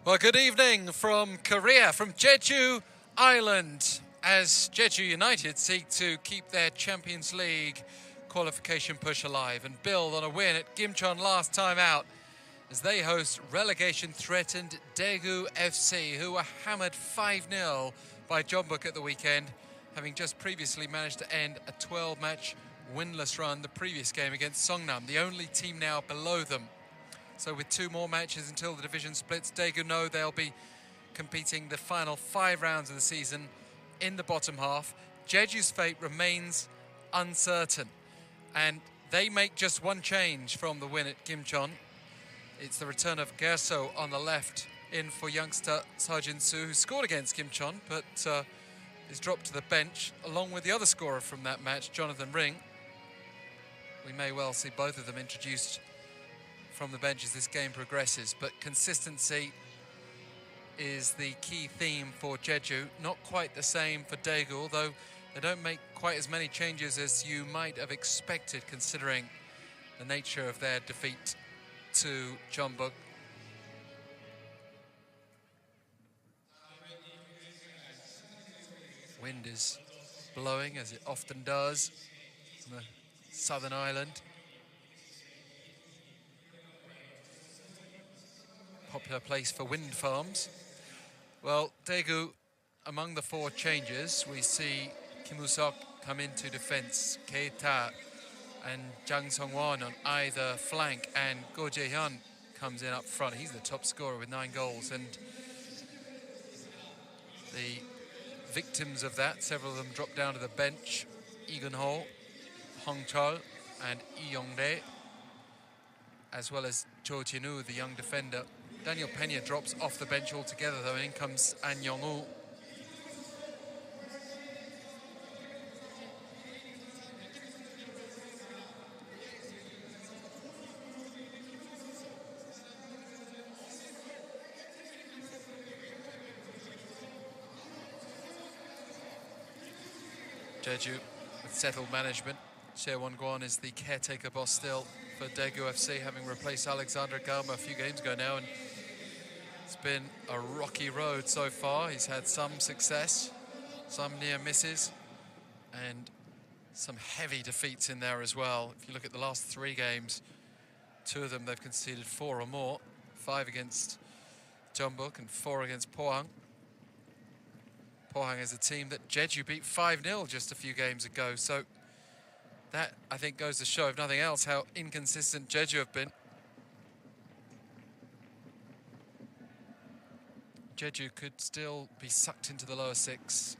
Well, good evening from Korea, from Jeju Island, as Jeju United seek to keep their Champions League qualification push alive and build on a win at Gimcheon last time out as they host relegation-threatened Daegu FC, who were hammered 5-0 by Jeonbuk at the weekend, having just previously managed to end a 12-match winless run the previous game against Songnam, the only team now below them. So with 2 more matches until the division splits, Daegu know they'll be competing the final 5 rounds of the season in the bottom half. Jeju's fate remains uncertain, and they make just one change from the win at Gimcheon. It's the return of Gerso on the left in for youngster Seo Soo, who scored against Gimcheon, but is dropped to the bench, along with the other scorer from that match, Jonathan Ring. We may well see both of them introduced from the bench as this game progresses, but consistency is the key theme for Jeju. Not quite the same for Daegu, although they don't make quite as many changes as you might have expected, considering the nature of their defeat to Jeonbuk. Wind is blowing, as it often does, on the southern island. Popular place for wind farms. Well, Daegu, among the 4 changes, we see Kim Woo-seok come into defence, Keita and Jang Sung-won on either flank, and Go Jae-hyun comes in up front. He's the top scorer with 9 goals, and the victims of that, several of them dropped down to the bench. Lee Gun-ho, Hong Chol and Lee Yong-dae, as well as Cho Jin-woo, the young defender. Daniel Pena drops off the bench altogether, though, and in comes An Yong-woo. Jeju with settled management. Seo Won-kwon is the caretaker boss still for Daegu FC, having replaced Alexander Garma a few games ago now, and it's been a rocky road so far. He's had some success, some near misses, and some heavy defeats in there as well. If you look at the last 3 games, 2 of them they've conceded 4 or more, 5 against Jeonbuk and 4 against Pohang. Pohang is a team that Jeju beat 5-0 just a few games ago, so that, I think, goes to show, if nothing else, how inconsistent Jeju have been. Jeju could still be sucked into the lower 6.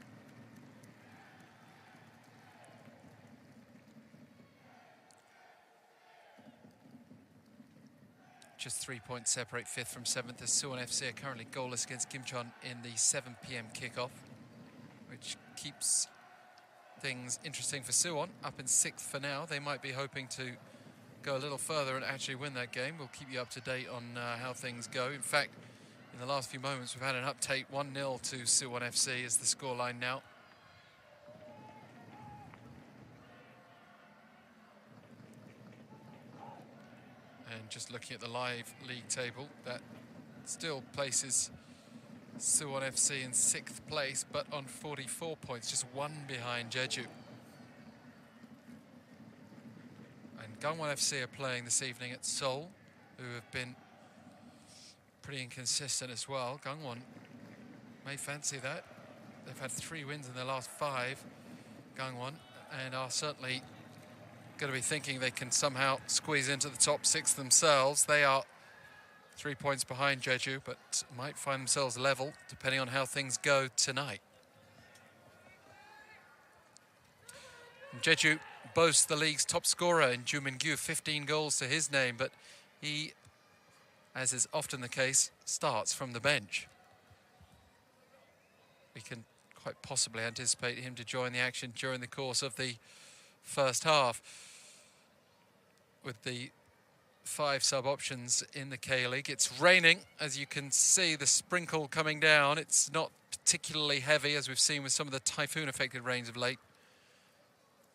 Just 3 points separate 5th from 7th, as Suwon FC are currently goalless against Gimcheon in the 7 p.m. kickoff, which keeps things interesting for Suwon, up in 6th for now. They might be hoping to go a little further and actually win that game. We'll keep you up to date on how things go. In fact, in the last few moments, we've had an update. 1-0 to Suwon FC is the scoreline now. And just looking at the live league table, that still places Suwon FC in 6th place, but on 44 points, just 1 behind Jeju. And Gangwon FC are playing this evening at Seoul, who have been pretty inconsistent as well. Gangwon may fancy that. They've had 3 wins in their last 5, Gangwon, and are certainly going to be thinking they can somehow squeeze into the top 6 themselves. They are 3 points behind Jeju, but might find themselves level depending on how things go tonight. And Jeju boasts the league's top scorer in Joo Min-gyu, 15 goals to his name, but he, as is often the case, starts from the bench. We can quite possibly anticipate him to join the action during the course of the first half. With the 5 sub-options in the K-League. It's raining, as you can see, the sprinkle coming down. It's not particularly heavy, as we've seen with some of the typhoon-affected rains of late,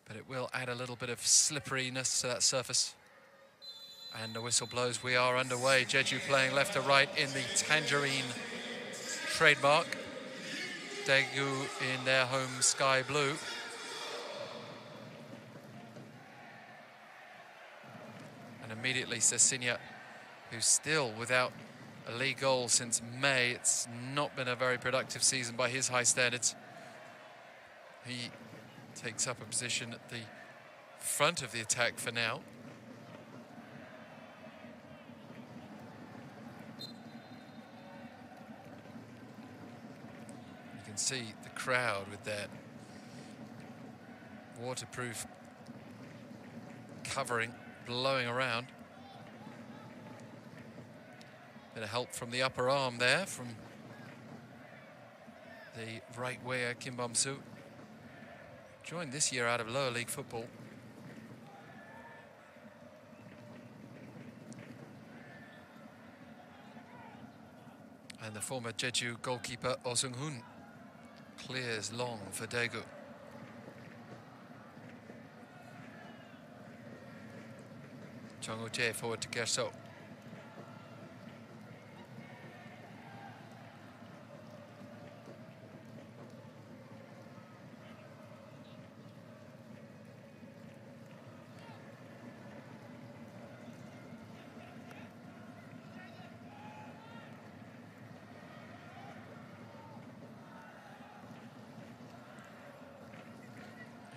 but it will add a little bit of slipperiness to that surface. And the whistle blows, we are underway. Jeju playing left to right in the Tangerine trademark. Daegu in their home sky blue. And immediately Cecilia, who's still without a league goal since May. It's not been a very productive season by his high standards. He takes up a position at the front of the attack for now. You can see the crowd with their waterproof covering blowing around. Bit of help from the upper arm there from the right winger Kim Bum-soo. Joined this year out of lower league football. And the former Jeju goalkeeper Oh Seung-hoon clears long for Daegu. Chung Woo-jae forward to Gerso.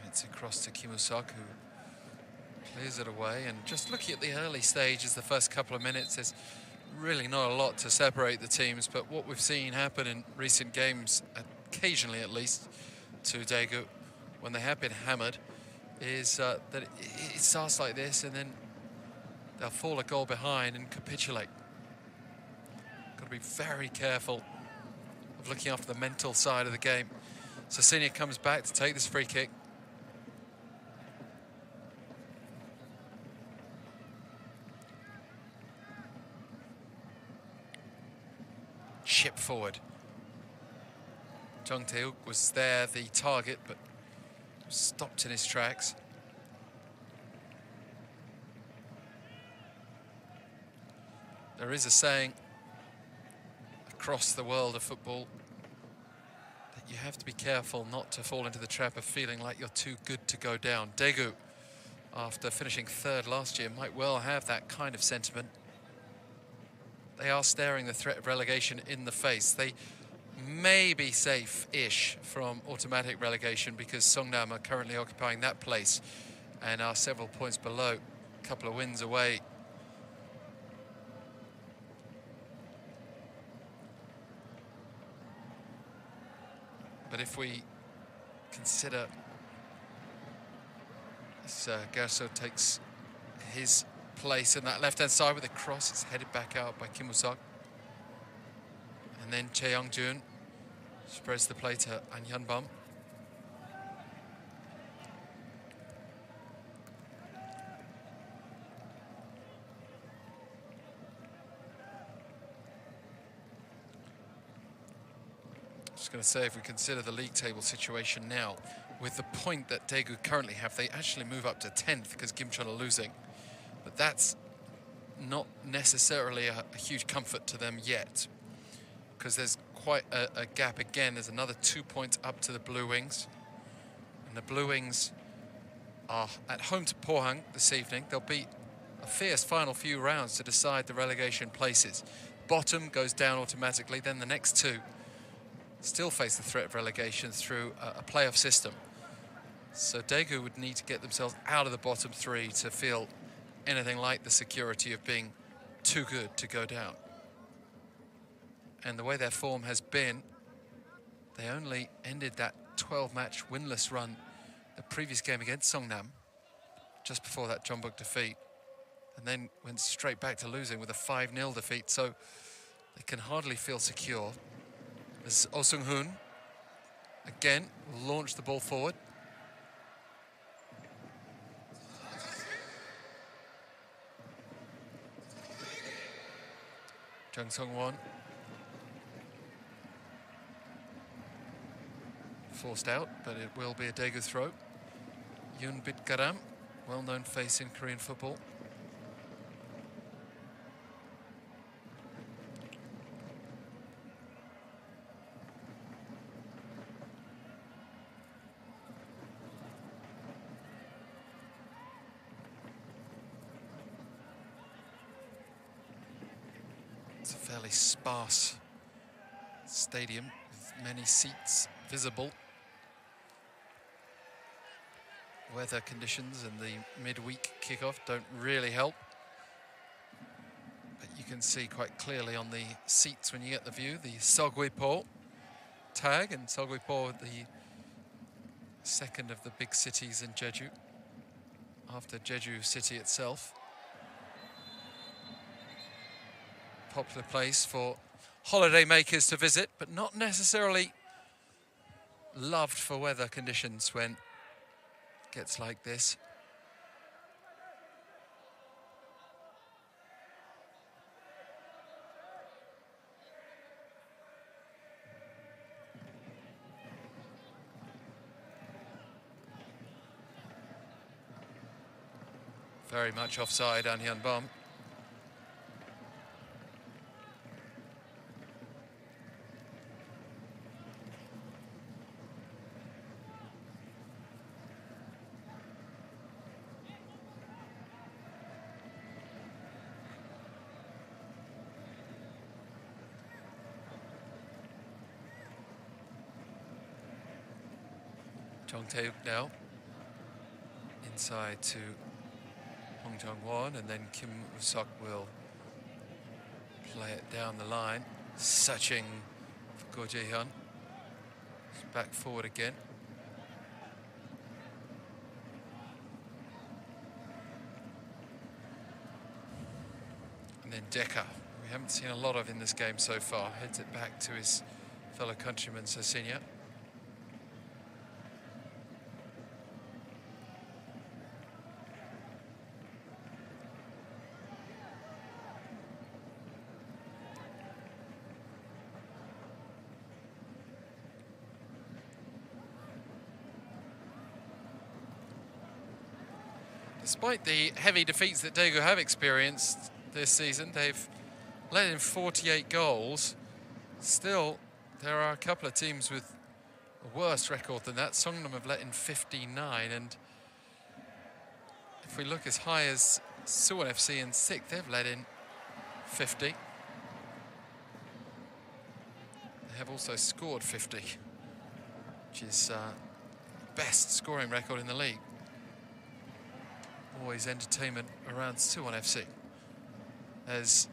It's across to Kim Woo-seok, who clears it away. And just looking at the early stages, the first couple of minutes, there's really not a lot to separate the teams, but what we've seen happen in recent games, occasionally at least, to Daegu, when they have been hammered, is that it starts like this and then they'll fall a goal behind and capitulate. Got to be very careful of looking after the mental side of the game. So Senior comes back to take this free kick. Chip forward. Jung Tae-uk was there, the target, but stopped in his tracks. There is a saying across the world of football that you have to be careful not to fall into the trap of feeling like you're too good to go down. Daegu, after finishing third last year, might well have that kind of sentiment. They are staring the threat of relegation in the face. They may be safe-ish from automatic relegation because Songnam are currently occupying that place and are several points below, a couple of wins away. But if we consider this, Gerso takes his place in that left-hand side with a cross. It's headed back out by Kim Woo-seok. And then Chae Young-jun spreads the play to An Hyun-bum. Just going to say, if we consider the league table situation now, with the point that Daegu currently have, they actually move up to 10th because Gimcheon are losing. But that's not necessarily a huge comfort to them yet, because there's quite a gap again. There's another 2 points up to the Blue Wings. And the Blue Wings are at home to Pohang this evening. There'll be a fierce final few rounds to decide the relegation places. Bottom goes down automatically, then the next two still face the threat of relegation through a playoff system. So Daegu would need to get themselves out of the bottom three to feel anything like the security of being too good to go down. And the way their form has been, they only ended that 12-match winless run the previous game against Songnam, just before that Jeonbuk defeat, and then went straight back to losing with a 5-0 defeat, so they can hardly feel secure. As Oh Seung-hoon, again, will launch the ball forward. Jung Sung-won forced out, but it will be a Daegu throw. Yoon Bit-garam, well-known face in Korean football. It's a fairly sparse stadium with many seats visible. Weather conditions and the midweek kickoff don't really help. But you can see quite clearly on the seats when you get the view, the Seogwipo tag, and Seogwipo, the second of the big cities in Jeju, after Jeju city itself. Popular place for holiday makers to visit, but not necessarily loved for weather conditions when it gets like this. Very much offside, An Hyun-bum. Jong Tae-uk now inside to Hong Jong-won, and then Kim Woo-seok will play it down the line. Searching for Go Jae-hyun. Back forward again. And then Deca, we haven't seen a lot of in this game so far, heads it back to his fellow countryman Sesinia. Despite the heavy defeats that Daegu have experienced this season, they've let in 48 goals. Still, there are a couple of teams with a worse record than that. Songnam have let in 59, and if we look as high as Suwon FC in 6th, they've let in 50. They have also scored 50, which is best scoring record in the league. Always entertainment around Suwon FC as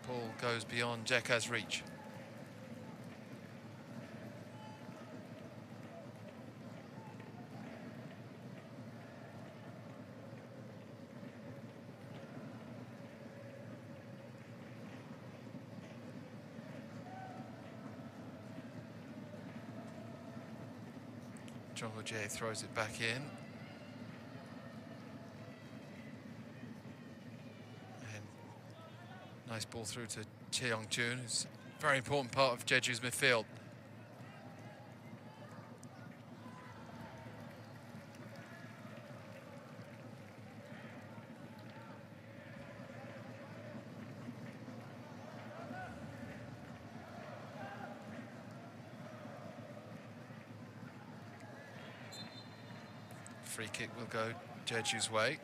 ball goes beyond Jeka's reach. Jong Ho-jae throws it back in. Nice ball through to Choi Young-jun, who's a very important part of Jeju's midfield. Free kick will go Jeju's way.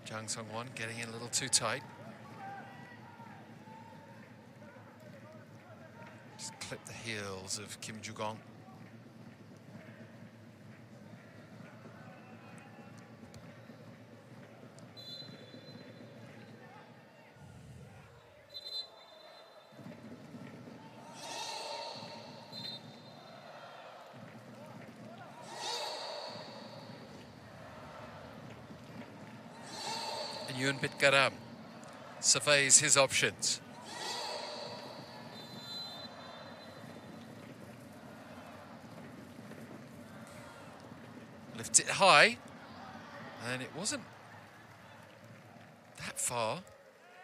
Jang Sung-won getting in a little too tight. Clip the heels of Kim Ju-gong. And Yoon Bit-garam surveys his options. Lifts it high, and it wasn't that far,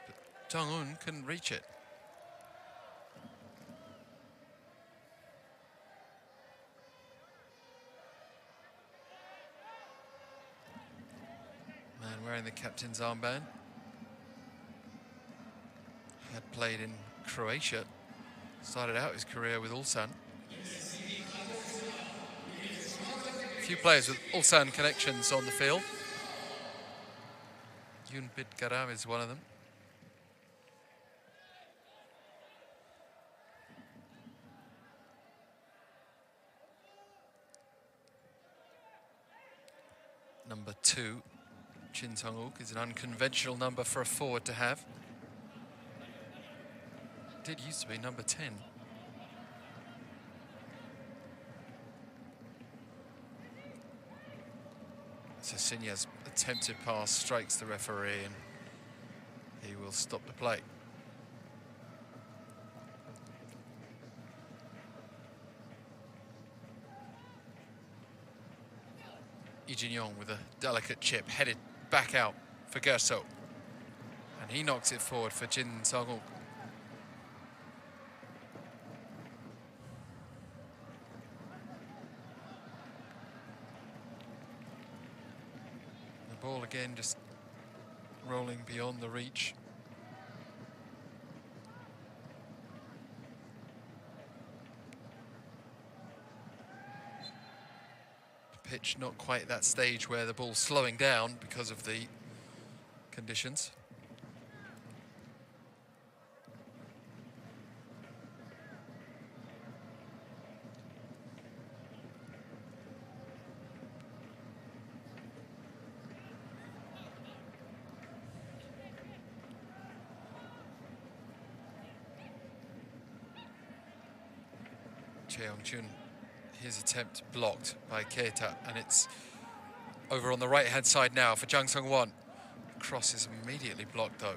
but Jung-un couldn't reach it. Man wearing the captain's armband. Had played in Croatia, started out his career with Ulsan. Few players with Ulsan connections on the field. Yoon Bit-garam is one of them. Number 2, Jin Sung-wook, is an unconventional number for a forward to have. It did used to be number 10. Cesinya's attempted pass strikes the referee and he will stop the play. Lee Jin-yong with a delicate chip headed back out for Gerso. And he knocks it forward for Jin Sung-wook. The ball again just rolling beyond the reach. Pitch not quite at that stage where the ball's slowing down because of the conditions. Cheong-jun, his attempt blocked by Keita, and it's over on the right-hand side now for Jang Sung-won. Cross is immediately blocked though.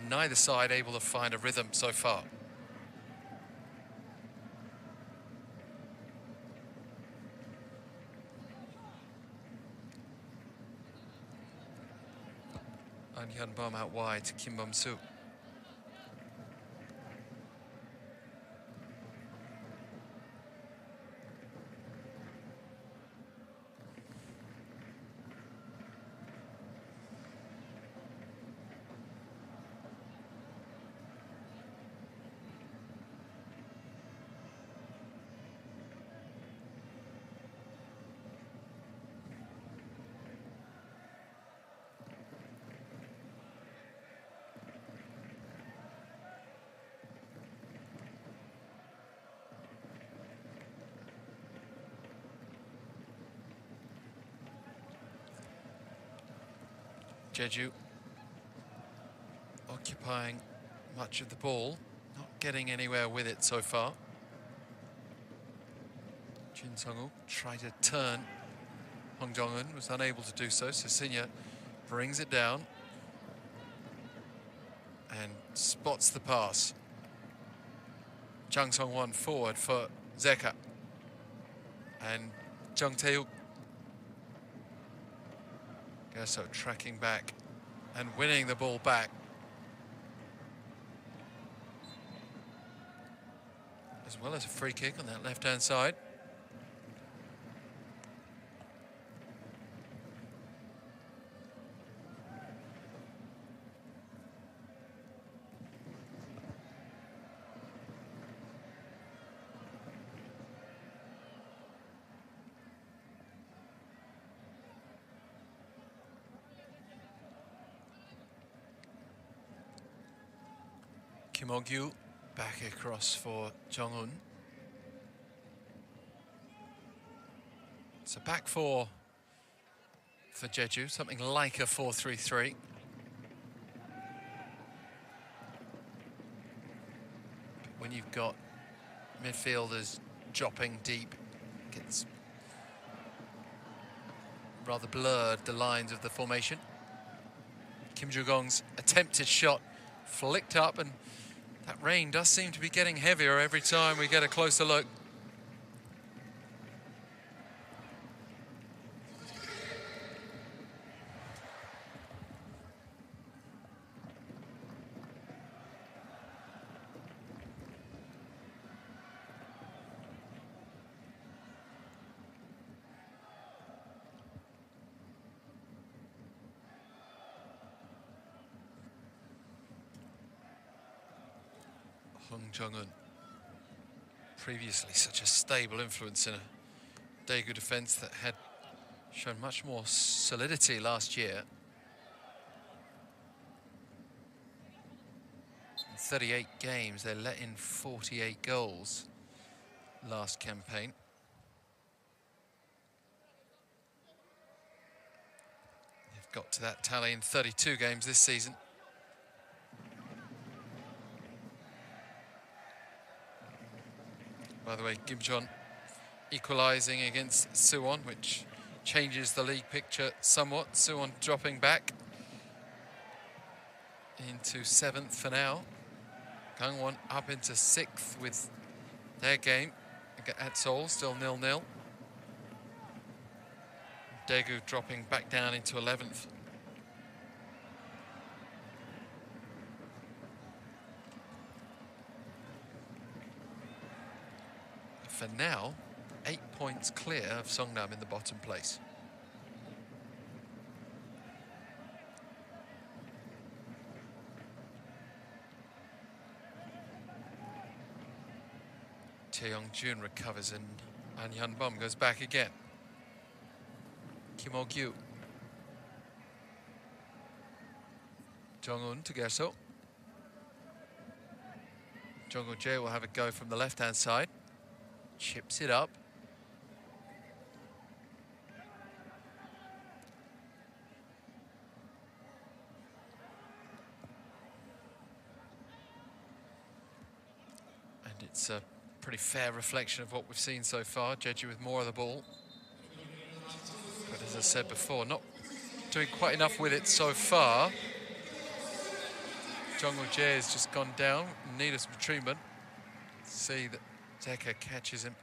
Neither side able to find a rhythm so far. And Hyun-bum out wide to Kim Bum-soo. Jeju occupying much of the ball, not getting anywhere with it so far. Jin Sung-wook tried to turn. Hong Jong-un was unable to do so. Cecilia brings it down and spots the pass. Jang Sung-won forward for Zeka. And Jung Tae-wook. So tracking back and winning the ball back. As well as a free kick on that left-hand side. Kim Oh-gyu back across for Jong-un. It's a back four for Jeju, something like a 4-3-3. When you've got midfielders dropping deep, it gets rather blurred, the lines of the formation. Kim Joo-gong's attempted shot flicked up, and that rain does seem to be getting heavier every time we get a closer look. Hong Jong-un, previously such a stable influence in a Daegu defence that had shown much more solidity last year. In 38 games, they let in 48 goals last campaign. got to that tally in 32 games this season. By the way, Gimcheon equalising against Suwon, which changes the league picture somewhat. Suwon dropping back into 7th for now. Gangwon up into 6th with their game at Seoul, still 0-0. Daegu dropping back down into 11th. For now, 8 points clear of Songnam in the bottom place. Tae Young-jun recovers and An Hyun-bum goes back again. Kim Oh-gyu. Jong-un to Gerso. Jong Oh-jae will have a go from the left-hand side. Chips it up. And it's a pretty fair reflection of what we've seen so far. Jeju with more of the ball. But as I said before, not doing quite enough with it so far. Jong Oh-jae has just gone down in need of some treatment. See that Zeka catches him.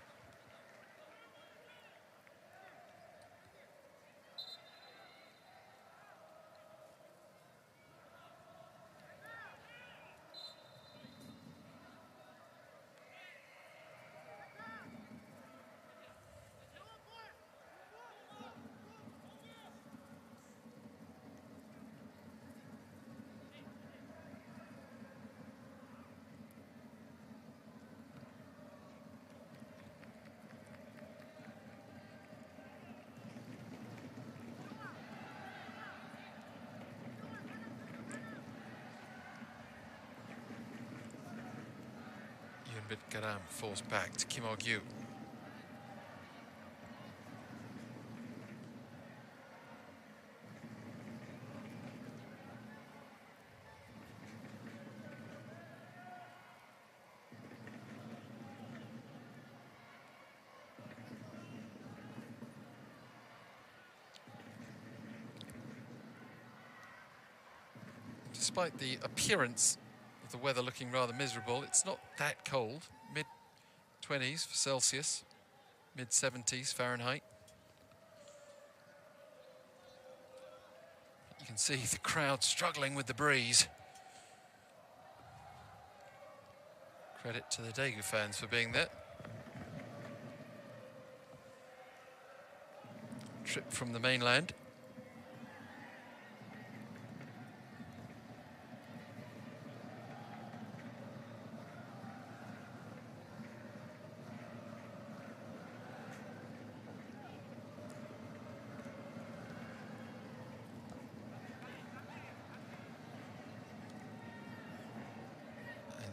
Garam falls back to Kim Oh-gyu. Despite the appearance of the weather looking rather miserable, it's not that cold. Mid-20s for Celsius, mid-70s Fahrenheit. You can see the crowd struggling with the breeze. Credit to the Daegu fans for being there. Trip from the mainland.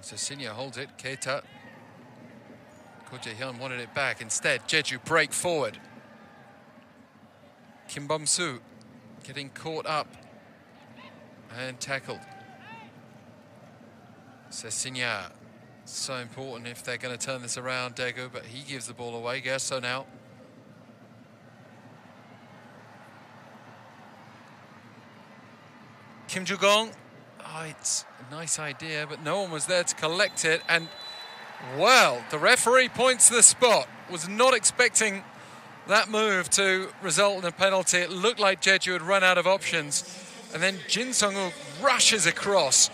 So Sinya holds it, Keita. Ko Jae-hyun wanted it back. Instead, Jeju break forward. Kim Bum-soo getting caught up and tackled. So Sinya, so important if they're going to turn this around, Daegu, but he gives the ball away. Gerso now. Kim Ju-gong. Oh, it's a nice idea, but no one was there to collect it. And, well, the referee points to the spot. Was not expecting that move to result in a penalty. It looked like Jeju had run out of options. And then Jin Sung-woo rushes across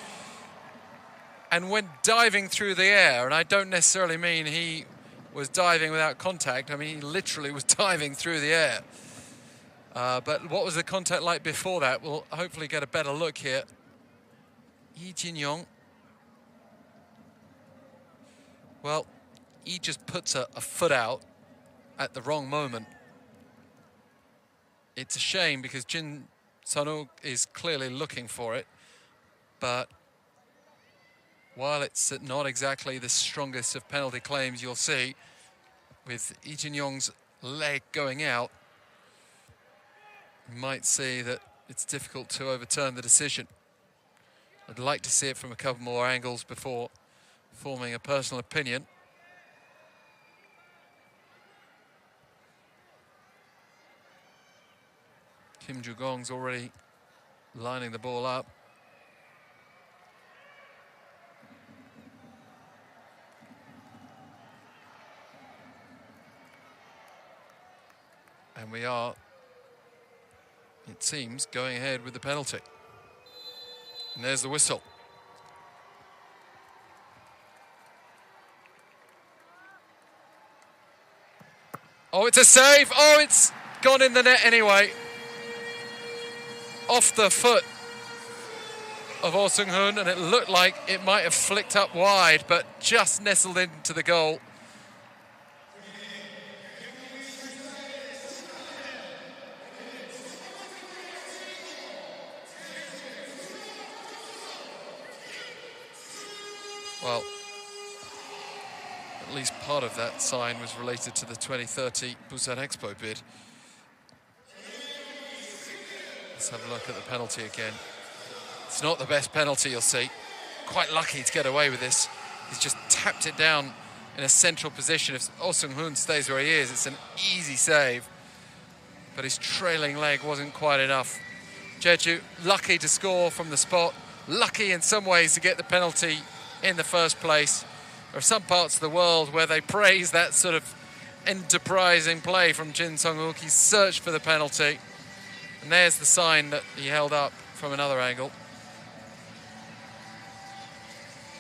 and went diving through the air. And I don't necessarily mean he was diving without contact. I mean, he literally was diving through the air. But what was the contact like before that? We'll hopefully get a better look here. Lee Jin-young. Well, he just puts a foot out at the wrong moment. It's a shame because Jin Sun-wook is clearly looking for it. But while it's not exactly the strongest of penalty claims, you'll see with Lee Jin-young's leg going out, you might see that it's difficult to overturn the decision. I'd like to see it from a couple more angles before forming a personal opinion. Kim Ju-gong's already lining the ball up. And we are, it seems, going ahead with the penalty. And there's the whistle. Oh, it's a save. Oh, it's gone in the net anyway. Off the foot of Oh Seung-hoon, and it looked like it might have flicked up wide, but just nestled into the goal. Well, at least part of that sign was related to the 2030 Busan Expo bid. Let's have a look at the penalty again. It's not the best penalty you'll see. Quite lucky to get away with this. He's just tapped it down in a central position. If Oh Seung-hoon stays where he is, it's an easy save. But his trailing leg wasn't quite enough. Jeju, lucky to score from the spot. Lucky in some ways to get the penalty in the first place. There are some parts of the world where they praise that sort of enterprising play from Jin Sung-wook. He searched for the penalty. And there's the sign that he held up from another angle.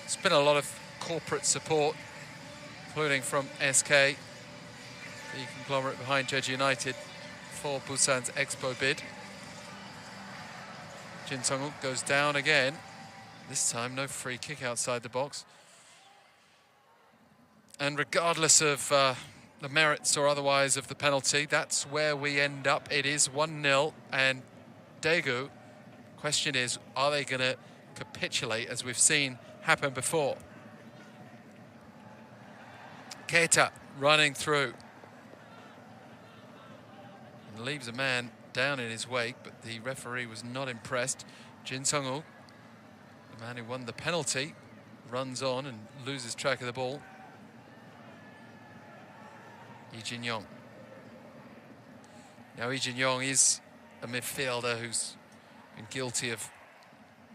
There's been a lot of corporate support, including from SK, the conglomerate behind Jeju United, for Busan's Expo bid. Jin Sung-wook goes down again. This time, no free kick outside the box. And regardless of the merits or otherwise of the penalty, that's where we end up. It is 1-0, and Daegu, question is, are they going to capitulate as we've seen happen before? Keita running through and leaves a man down in his wake, but the referee was not impressed. Jin Sung-wook, the man who won the penalty, runs on and loses track of the ball. Lee Jin-young. Now Lee Jin-young is a midfielder who's been guilty of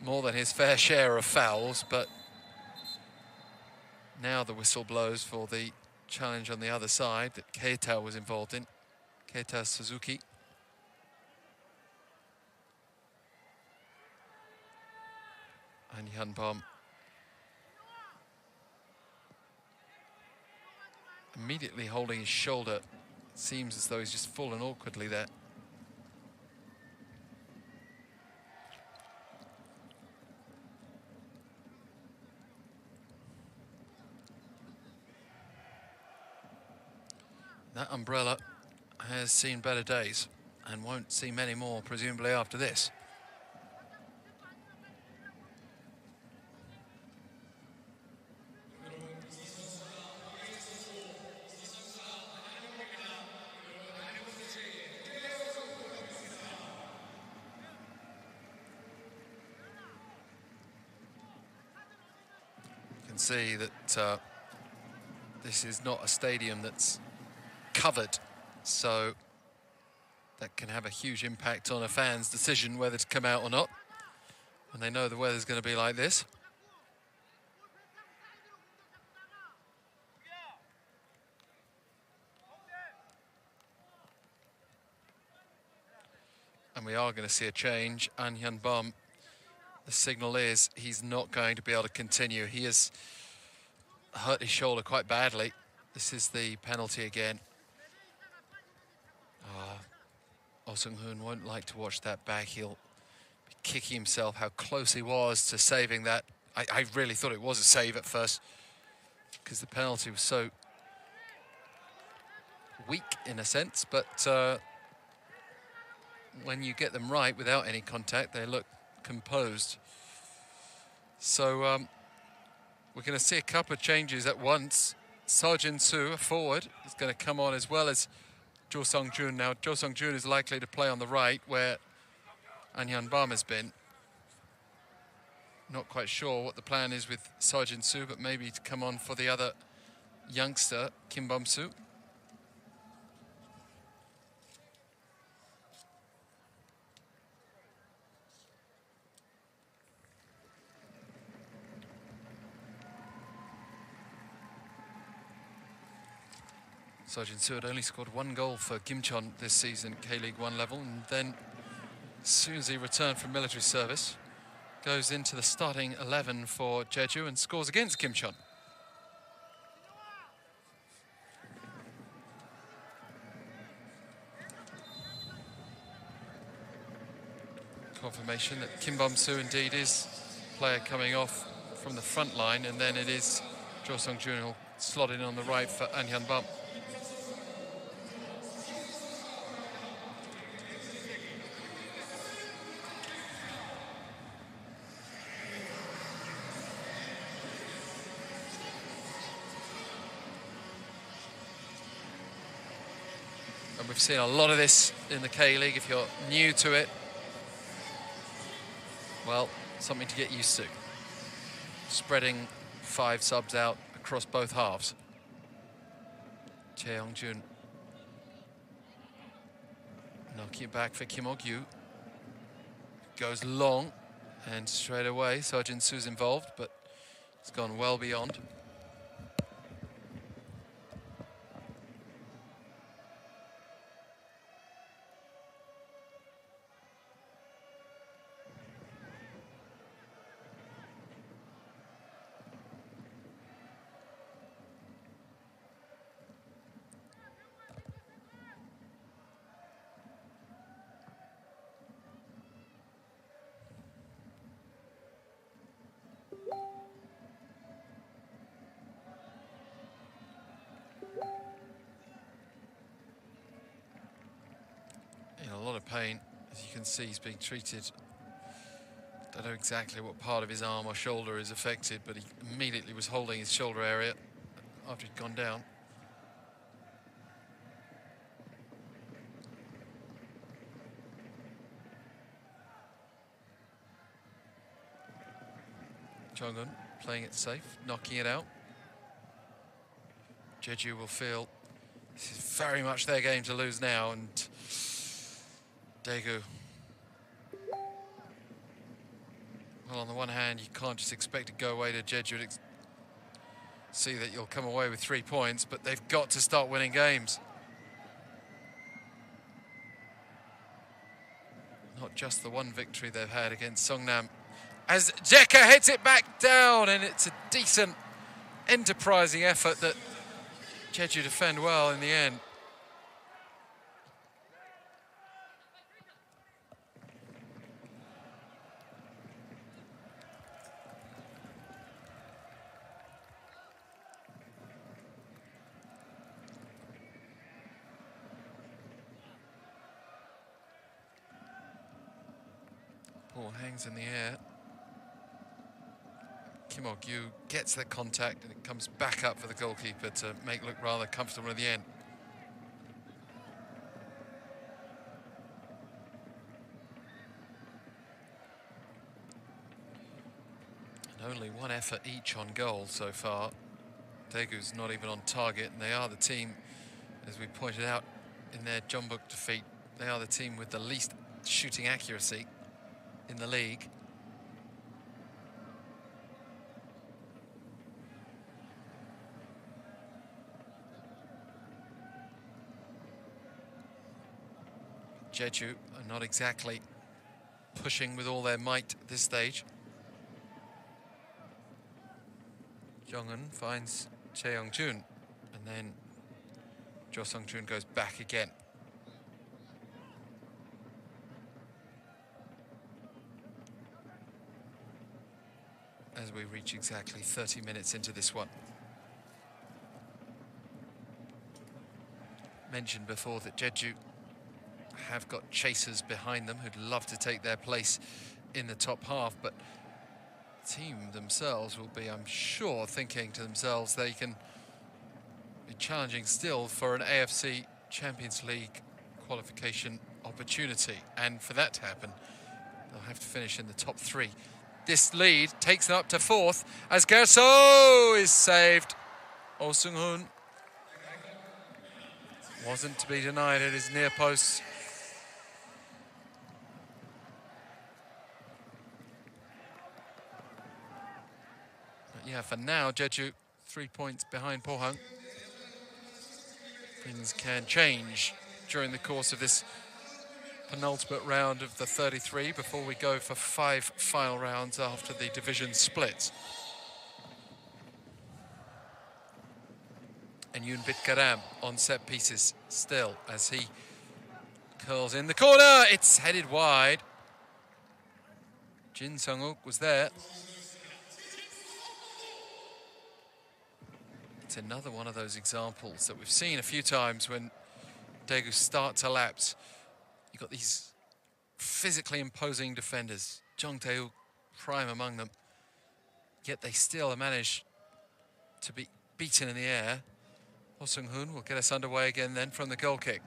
more than his fair share of fouls, but now the whistle blows for the challenge on the other side that Keita was involved in. Keita Suzuki. And Hyun-bum immediately holding his shoulder. It seems as though he's just fallen awkwardly there. That umbrella has seen better days and won't see many more, presumably, after this. See that this is not a stadium that's covered, so that can have a huge impact on a fan's decision whether to come out or not when they know the weather's going to be like this. And we are going to see a change. An Hyun-bum, the signal is he's not going to be able to continue. He has hurt his shoulder quite badly. This is the penalty again. Oh Seung-hoon won't like to watch that back. He'll be kicking himself how close he was to saving that. I really thought it was a save at first because the penalty was so weak in a sense, but when you get them right without any contact, they look composed. So we're going to see a couple of changes at once. Seo Jin-soo, a forward, is going to come on as well as Jo Sung-joon. Now, Jo Sung-joon is likely to play on the right, where An Hyun-bam has been. Not quite sure what the plan is with Sergeant Soo, but maybe to come on for the other youngster, Kim Bum-soo. Sergeant Soo had only scored 1 goal for Gimcheon this season, K-League 1 level, and then as soon as he returned from military service, goes into the starting 11 for Jeju and scores against Gimcheon. Confirmation that Kim Bum-soo indeed is player coming off from the front line, and then it is Jo Sung-jun who'll slot in on the right for An Hyun-bam. And we've seen a lot of this in the K-League. If you're new to it, well, something to get used to. Spreading 5 subs out across both halves. Chae Young-jun knocking it back for Kim Ok-yu. Goes long, and straight away Sergeant Soo's involved, but it's gone well beyond. A lot of pain, as you can see. He's being treated. Don't know exactly what part of his arm or shoulder is affected, but he immediately was holding his shoulder area after he'd gone down. Jong-un playing it safe, knocking it out. Jeju will feel this is very much their game to lose now, and Daegu. Well, on the one hand, you can't just expect to go away to Jeju and see that you'll come away with 3 points, but they've got to start winning games. Not just the one victory they've had against Songnam. As Jeka hits it back down, and it's a decent, enterprising effort that Jeju defend well in the end. Ball hangs in the air. Kim Ok-yu gets the contact, and it comes back up for the goalkeeper to make look rather comfortable at the end. And only 1 effort each on goal so far. Daegu's not even on target, and they are the team, as we pointed out in their Jeonbuk defeat, they are the team with the least shooting accuracy in the league. Jeju are not exactly pushing with all their might at this stage. Jong-un finds Chae Young-jun, and then Jo Sung-jun goes back again. As we reach exactly 30 minutes into this one. Mentioned before that Jeju have got chasers behind them who'd love to take their place in the top half, but the team themselves will be, I'm sure, thinking to themselves they can be challenging still for an AFC Champions League qualification opportunity, and for that to happen They'll have to finish in the top 3. This lead takes them up to 4th as Gerso is saved. Oh Sung-hoon wasn't to be denied at his near post. But yeah, for now, Jeju 3 points behind Pohang. Things can change during the course of this penultimate round of the 33 before we go for 5 final rounds after the division splits. And Yoon Bit Karam on set pieces still as he curls in the corner. It's headed wide. Jin Sung-uk was there. It's another one of those examples that we've seen a few times when Daegu start to lapse. You've got these physically imposing defenders, Jung Tae-wook prime among them, yet they still manage to be beaten in the air. Oh Sung-hoon will get us underway again then from the goal kick.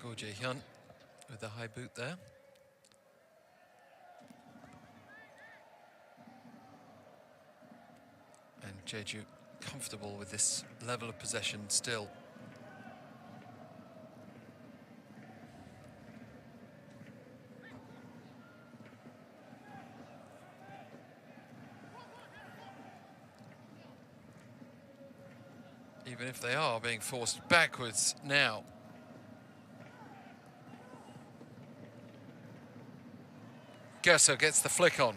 Go Jae-hyun with the high boot there. And Jeju comfortable with this level of possession still. Even if they are being forced backwards now. Gerso gets the flick on.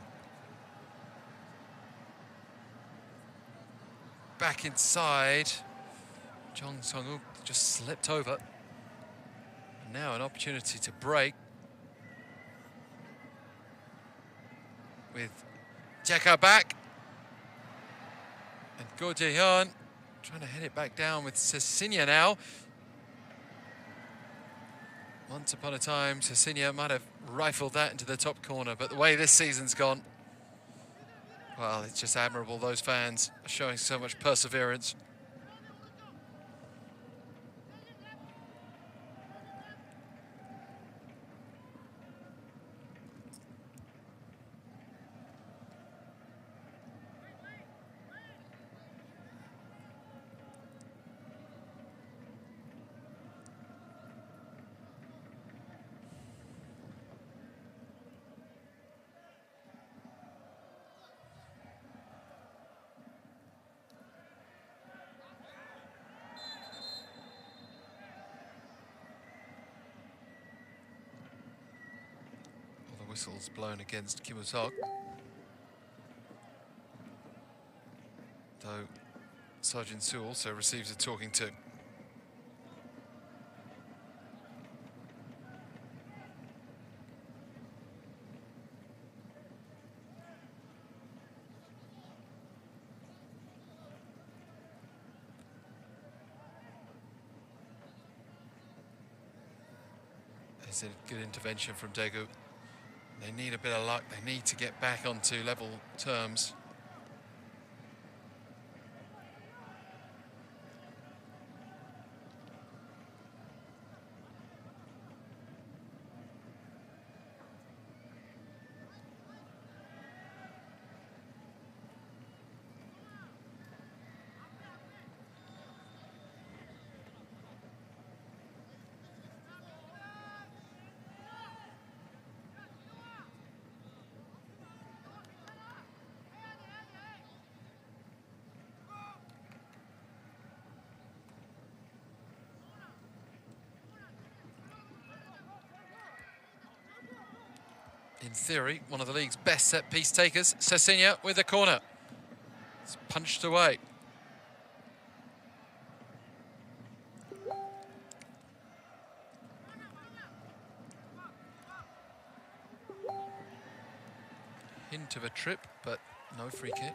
Back inside. Jung Sung-uk just slipped over. And now an opportunity to break. With Jeka back. And Go Jae-hyun trying to head it back down with Sesinya now. Once upon a time, Sesinya might have rifled that into the top corner, but the way this season's gone, well, it's just admirable. Those fans are showing so much perseverance. Whistles blown against Kim Woo-seok. Though Sergeant Soo also receives a talking to. It's a good intervention from Daegu. They need a bit of luck. They need to get back onto level terms. In theory, one of the league's best set-piece takers, Sesinya with the corner. It's punched away. hint of a trip, but no free kick. It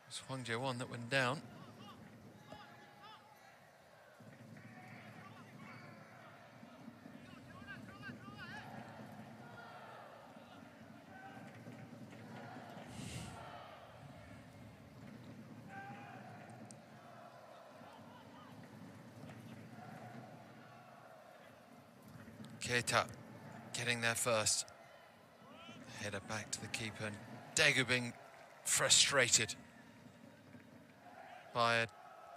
was Hwang Jae-won that went down. Keita getting there first. Header back to the keeper, and Daegu being frustrated by a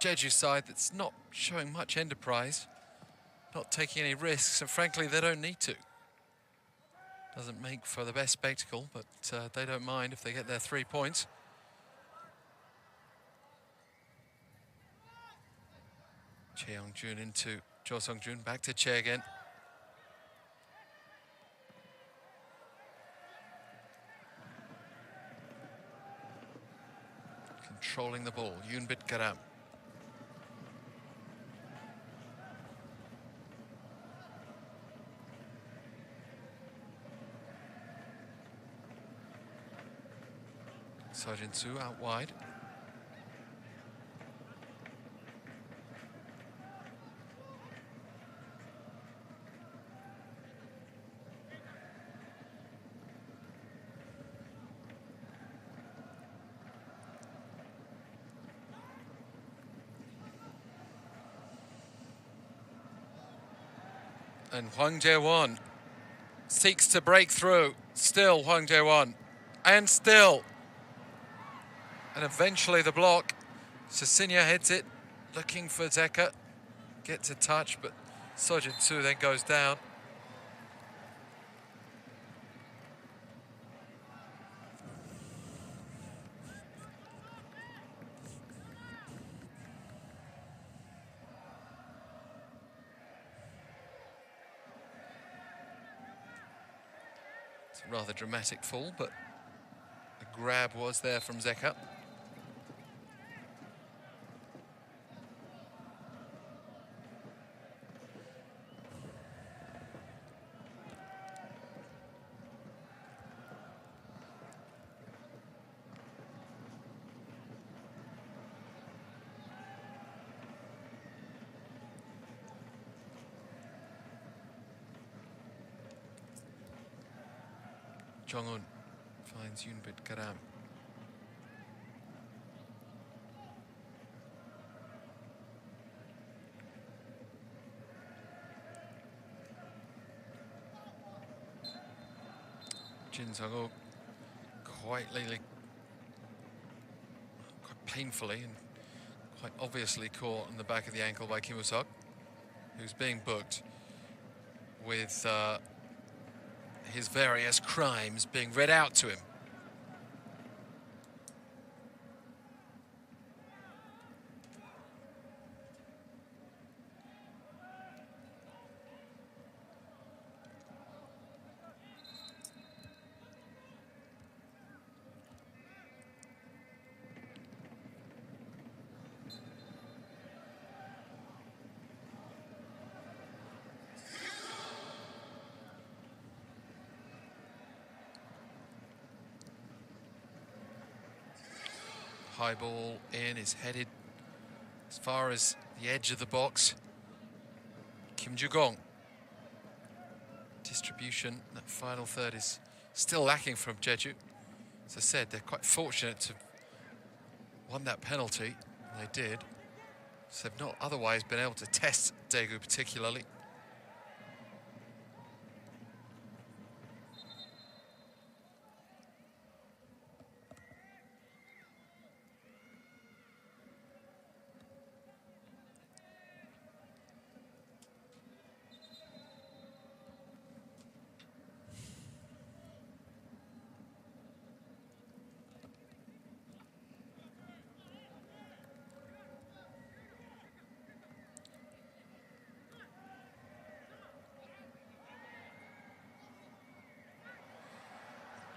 Jeju side that's not showing much enterprise, not taking any risks, and frankly they don't need to. Doesn't make for the best spectacle, but they don't mind if they get their 3 points. Che Young-jun into Jo Sung-jun, back to Che again. Controlling the ball, Yoonbit Garam. Seo Jin-soo out wide. And Hwang Jae-won seeks to break through. Still Hwang Jae-won. And still. And eventually the block. Sasinya heads it, looking for Zeka. Gets a touch, but Seo Jin-soo then goes down. Rather dramatic fall, but the grab was there from Zeka. Jong-un finds Yoonbit Garam. Jin Sung-ho quite painfully and quite obviously caught on the back of the ankle by Kim Woo-seok, who's being booked with his various crimes being read out to him. High ball in, is headed as far as the edge of the box. Kim Ju-gong. Distribution, that final third is still lacking from Jeju. As I said, they're quite fortunate to won that penalty. They did. So they've not otherwise been able to test Daegu particularly.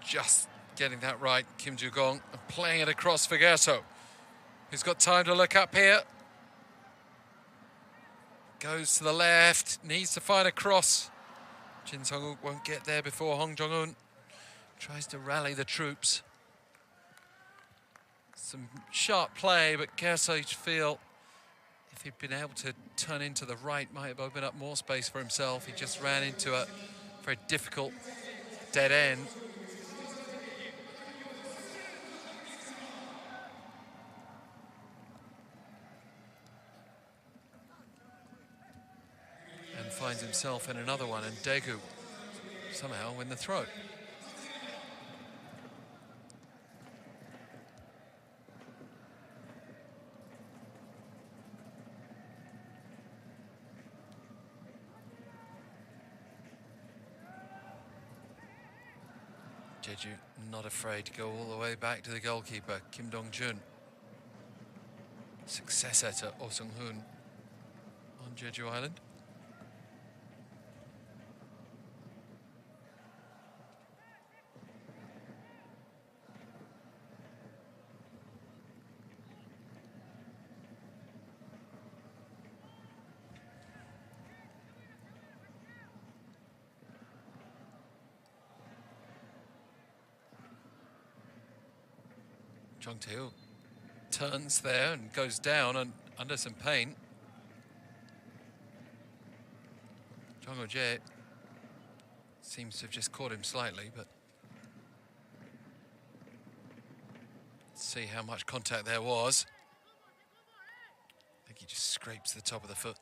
Just getting that right, Kim Ju-gong, and playing it across for Gerso, who's got time to look up here. Goes to the left, needs to find a cross. Jin Sung-wook won't get there before Hong Jong-un. Tries to rally the troops. Some sharp play, but Gerso feel if he'd been able to turn into the right, might have opened up more space for himself. He just ran into a very difficult dead end. And finds himself in another one, and Daegu somehow win the throw. Jeju not afraid to go all the way back to the goalkeeper, Kim Dong-jun. Successor to Oh Sung-hoon on Jeju Island. Jung Tae-wook turns there and goes down and under some pain. Jung Ho-jae seems to have just caught him slightly, but let's see how much contact there was. I think he just scrapes the top of the foot.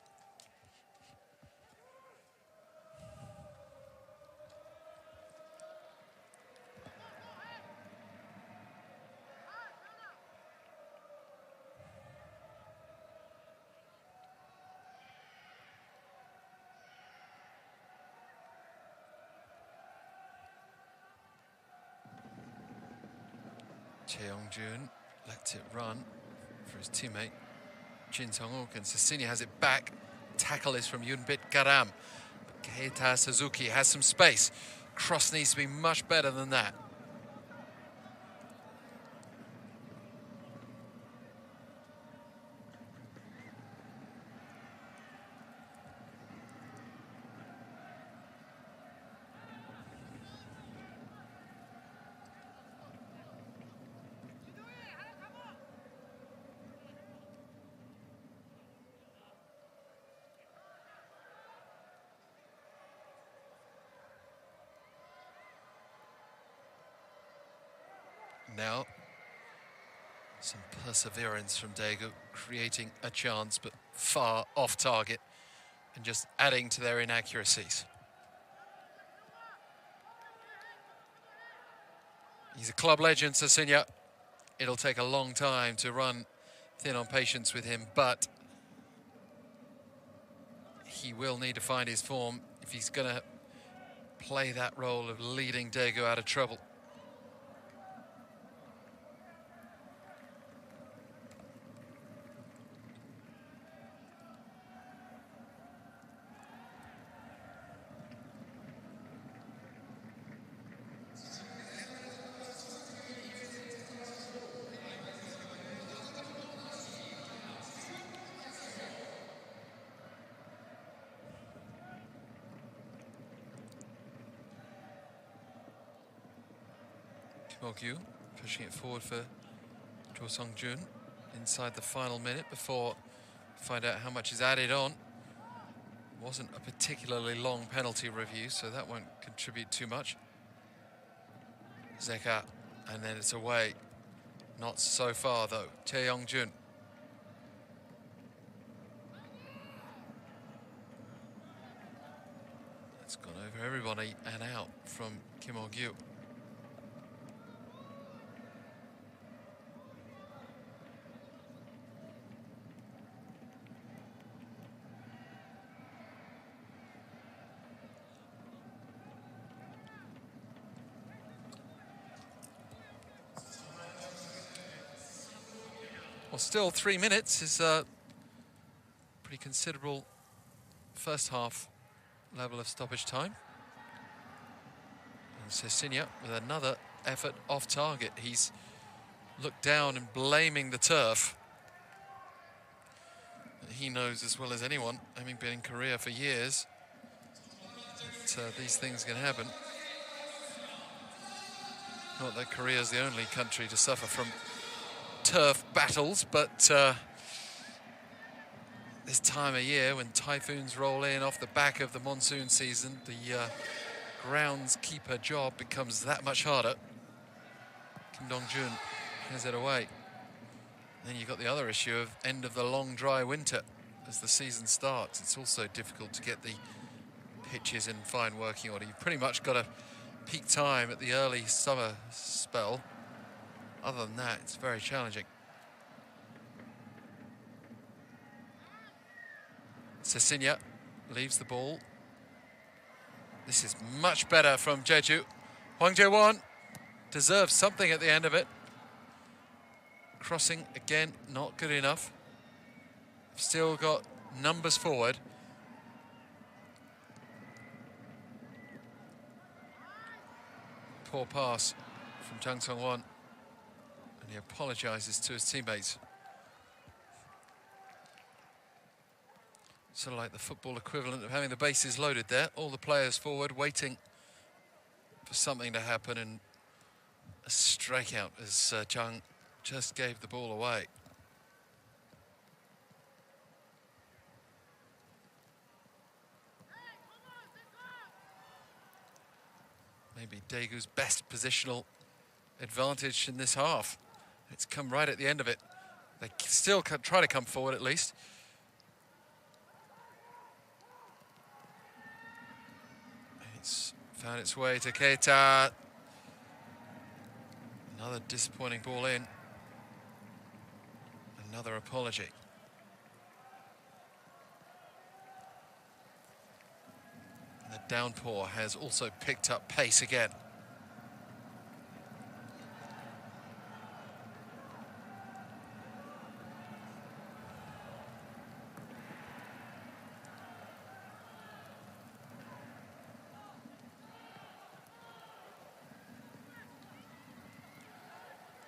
Cheong-jun lets it run for his teammate Jin Sung-wook, and Sesinia has it back. Tackle is from Yoonbit Garam. But Keita Suzuki has some space. Cross needs to be much better than that. Now, some perseverance from Daegu, creating a chance, but far off target, and just adding to their inaccuracies. He's a club legend, Sesinia. It'll take a long time to run thin on patience with him, but he will need to find his form if he's going to play that role of leading Daegu out of trouble. Kim pushing it forward for Jo Sung-jun inside the final minute before we find out how much is added on. Wasn't a particularly long penalty review, so that won't contribute too much. Zeka, and then it's away. Not so far though. Tae Young-jun. It's gone over everybody and out from Kim Oh-gyu. Well, still 3 minutes is a pretty considerable first half level of stoppage time. And Sesinia with another effort off target. He's looked down and blaming the turf. He knows as well as anyone, having been in Korea for years, that these things can happen. Not that Korea is the only country to suffer from turf battles, but this time of year when typhoons roll in off the back of the monsoon season, the groundskeeper job becomes that much harder. Kim Dong-jun has it away. Then you've got the other issue of end of the long dry winter as the season starts. It's also difficult to get the pitches in fine working order. You've pretty much got a peak time at the early summer spell. Other than that, it's very challenging. Cecilia leaves the ball. This is much better from Jeju. Hwang Jae-won deserves something at the end of it. Crossing again, not good enough. Still got numbers forward. Poor pass from Jang Sung-won, and he apologises to his teammates. Sort of like the football equivalent of having the bases loaded there. All the players forward, waiting for something to happen, and a strikeout as Jang just gave the ball away. Maybe Daegu's best positional advantage in this half. It's come right at the end of it. They still try to come forward at least. It's found its way to Keita. Another disappointing ball in. Another apology. The downpour has also picked up pace again.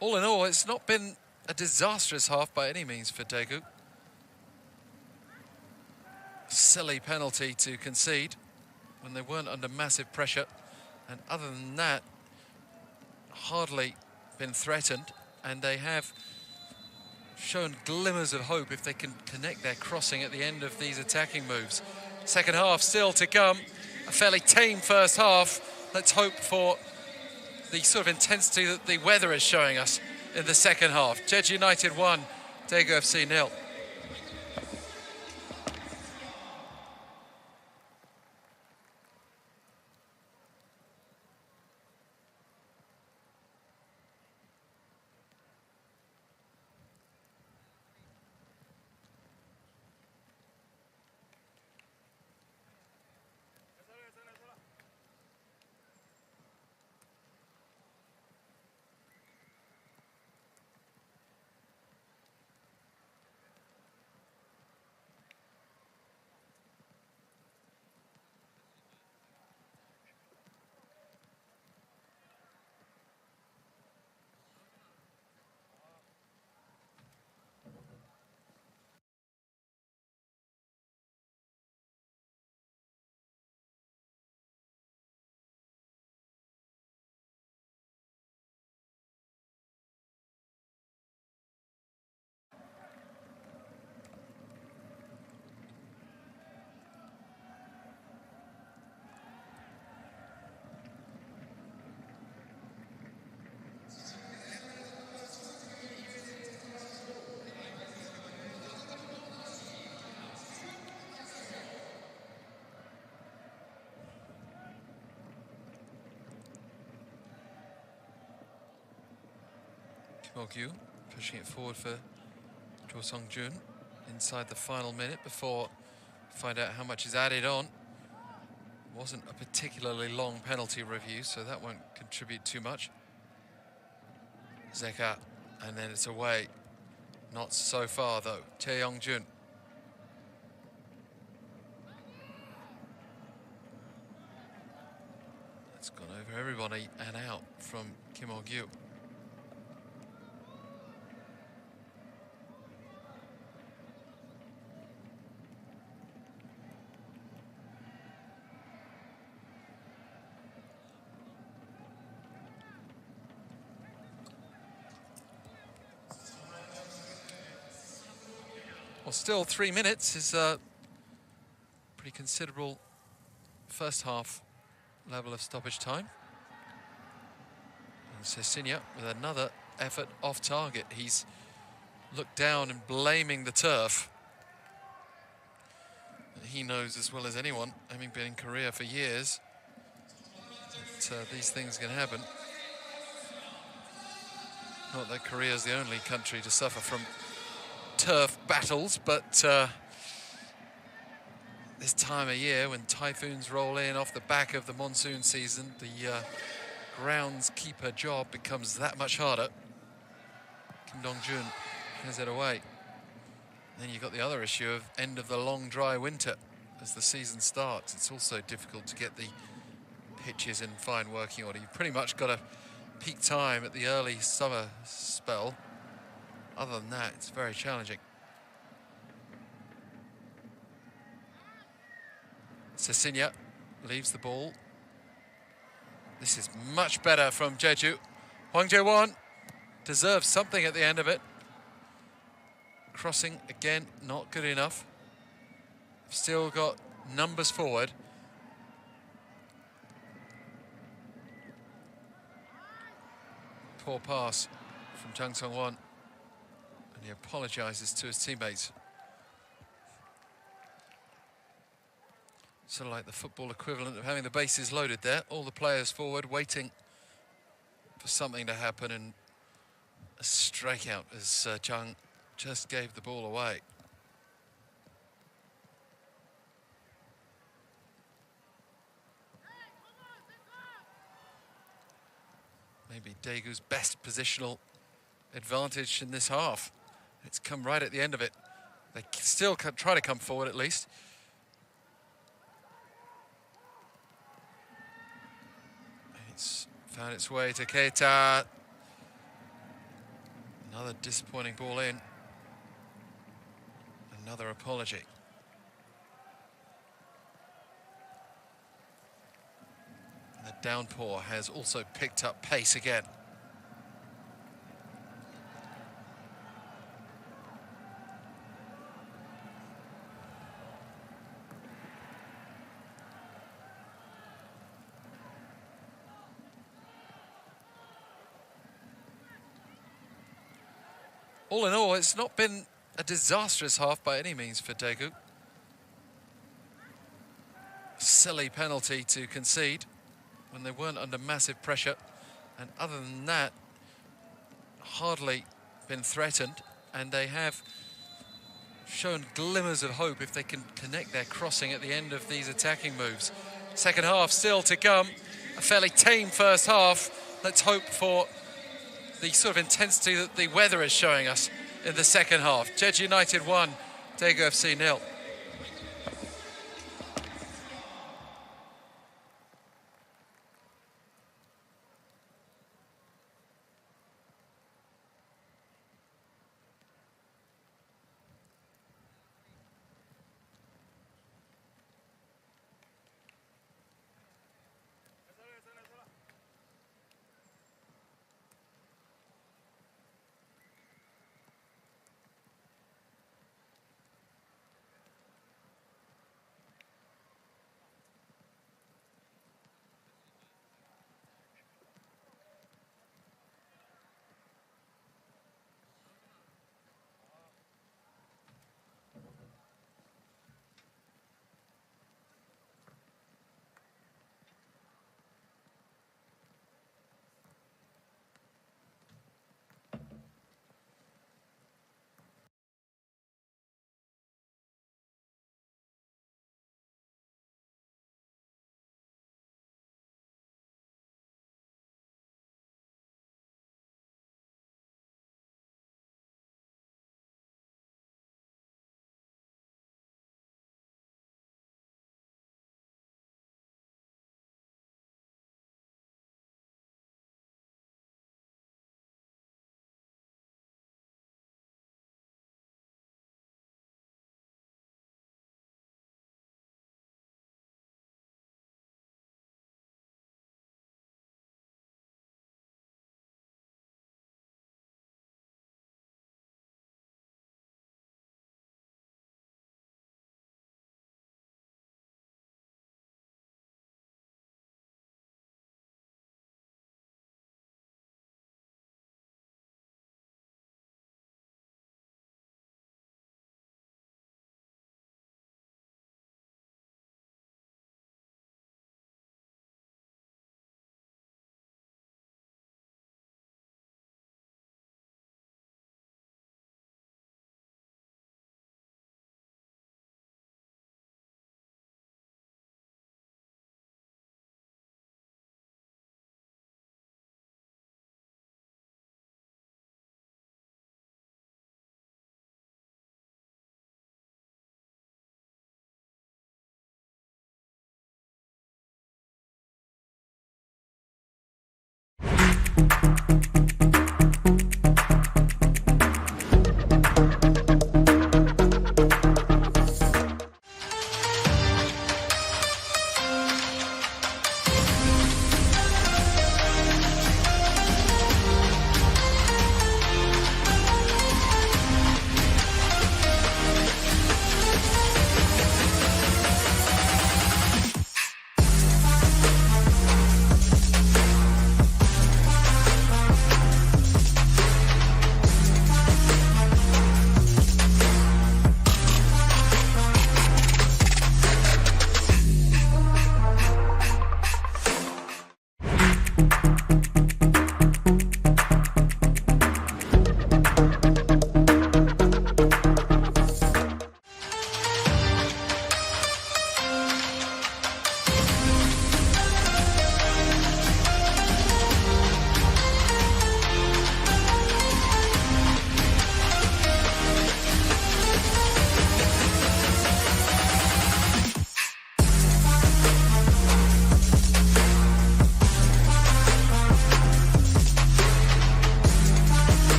All in all, it's not been a disastrous half by any means for Daegu. Silly penalty to concede when they weren't under massive pressure, and other than that, hardly been threatened, and they have shown glimmers of hope if they can connect their crossing at the end of these attacking moves. Second half still to come, a fairly tame first half. Let's hope for the sort of intensity that the weather is showing us in the second half. Jeju United 1, Daegu FC 0. Kim pushing it forward for Jo Sung-jun inside the final minute before we find out how much is added on. Wasn't a particularly long penalty review, so that won't contribute too much. Zeka, and then it's away. Not so far though. Tae Young-jun. It's gone over everybody and out from Kim Oh-gyu. Well, still 3 minutes is a pretty considerable first half level of stoppage time. And Cecilia with another effort off target. He's looked down and blaming the turf. He knows as well as anyone, having been in Korea for years, that these things can happen. Not that Korea is the only country to suffer from turf battles, but this time of year when typhoons roll in off the back of the monsoon season, the groundskeeper job becomes that much harder. Kim Dong-jun has it away. Then you've got the other issue of end of the long dry winter as the season starts. It's also difficult to get the pitches in fine working order. You've pretty much got a peak time at the early summer spell. Other than that, it's very challenging. Cecilia leaves the ball. This is much better from Jeju. Hwang Jae-won deserves something at the end of it. Crossing again, not good enough. Still got numbers forward. Poor pass from Jang Sung-won, and he apologizes to his teammates. Sort of like the football equivalent of having the bases loaded there. All the players forward, waiting for something to happen, and a strikeout as Jang just gave the ball away. Maybe Daegu's best positional advantage in this half. It's come right at the end of it. They still can try to come forward at least. It's found its way to Keita. Another disappointing ball in. Another apology. And the downpour has also picked up pace again. All in all, it's not been a disastrous half by any means for Daegu. Silly penalty to concede when they weren't under massive pressure, and other than that, hardly been threatened, and they have shown glimmers of hope if they can connect their crossing at the end of these attacking moves. Second half still to come, a fairly tame first half. Let's hope for the sort of intensity that the weather is showing us in the second half. Jeju United 1, Daegu FC 0.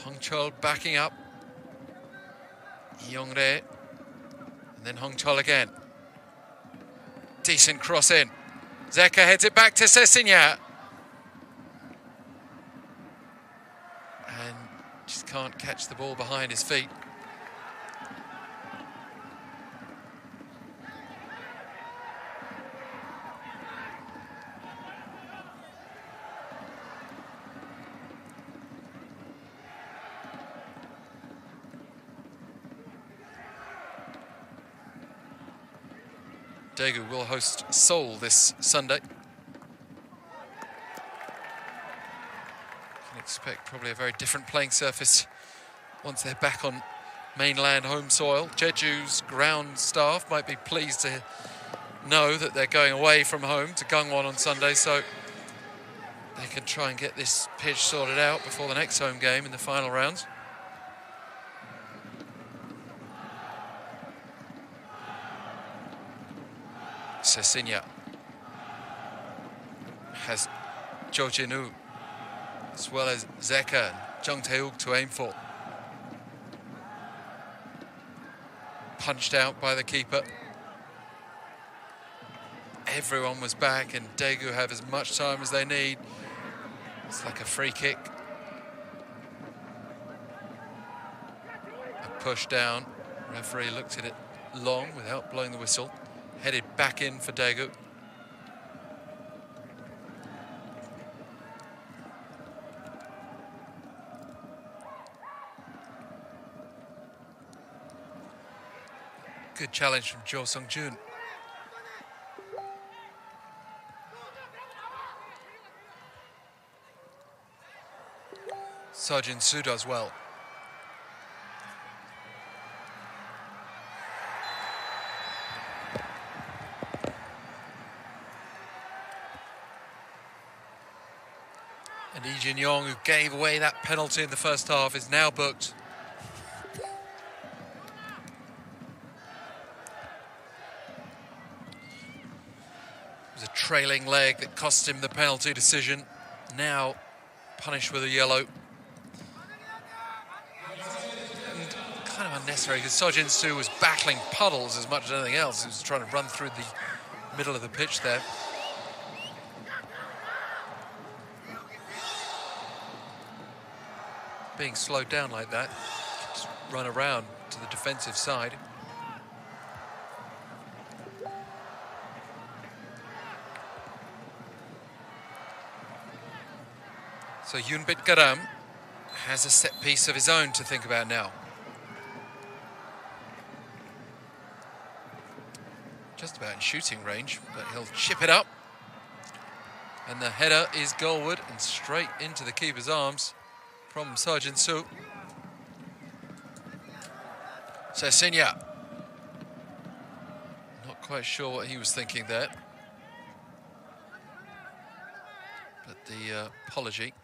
Hongchol backing up. Yongre. And then Hongchol again. Decent cross in. Zeka heads it back to Cecilia. And just can't catch the ball behind his feet. Daegu will host Seoul this Sunday. Can expect probably a very different playing surface once they're back on mainland home soil. Jeju's ground staff might be pleased to know that they're going away from home to Gangwon on Sunday, so they can try and get this pitch sorted out before the next home game in the final rounds. Cecilia has Jo Jin-woo as well as Zeka and Jung Tae-uk to aim for. Punched out by the keeper. Everyone was back and Daegu have as much time as they need. It's like a free kick. A push down. Referee looked at it long without blowing the whistle. Headed back in for Daegu. Good challenge from Jo Sung-jun. Seo Soo does well. And Lee Jin-yong, who gave away that penalty in the first half, is now booked. It was a trailing leg that cost him the penalty decision. Now punished with a yellow. And kind of unnecessary because Seo Soo was battling puddles as much as anything else. He was trying to run through the middle of the pitch there. Being slowed down like that, just run around to the defensive side. So Yoonbit Garam has a set piece of his own to think about now. Just about in shooting range, but he'll chip it up. And the header is goalward and straight into the keeper's arms from Seo Soo. Cecilia. Not quite sure what he was thinking there. But the apology.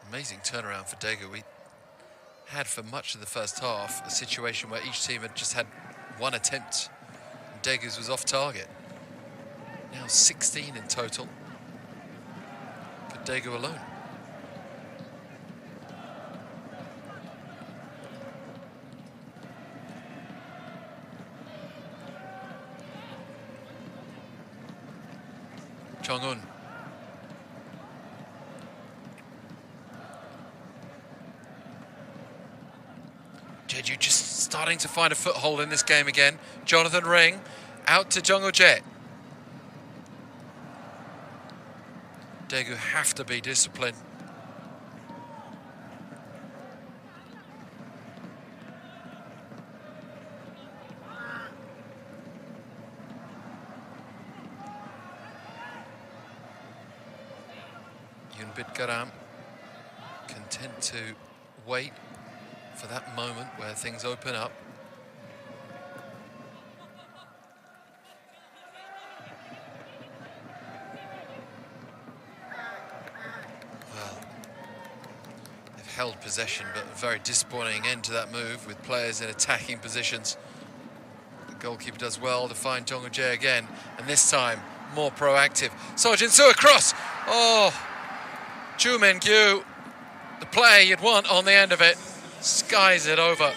Amazing turnaround for Daegu. We had for much of the first half a situation where each team had just had one attempt. And Daegu's was off target. Now 16 in total for Daegu alone. Jong-un. Jeju just starting to find a foothold in this game again. Jonathan Ring out to Jung Ho-jae. Daegu have to be disciplined. Yoonbit Garam content to wait for that moment where things open up. Held possession, but a very disappointing end to that move with players in attacking positions. The goalkeeper does well to find Jung Ho-jae again, and this time more proactive. So Jin-soo across. Oh, Ju Min-gyu, the play you'd want on the end of it, skies it over.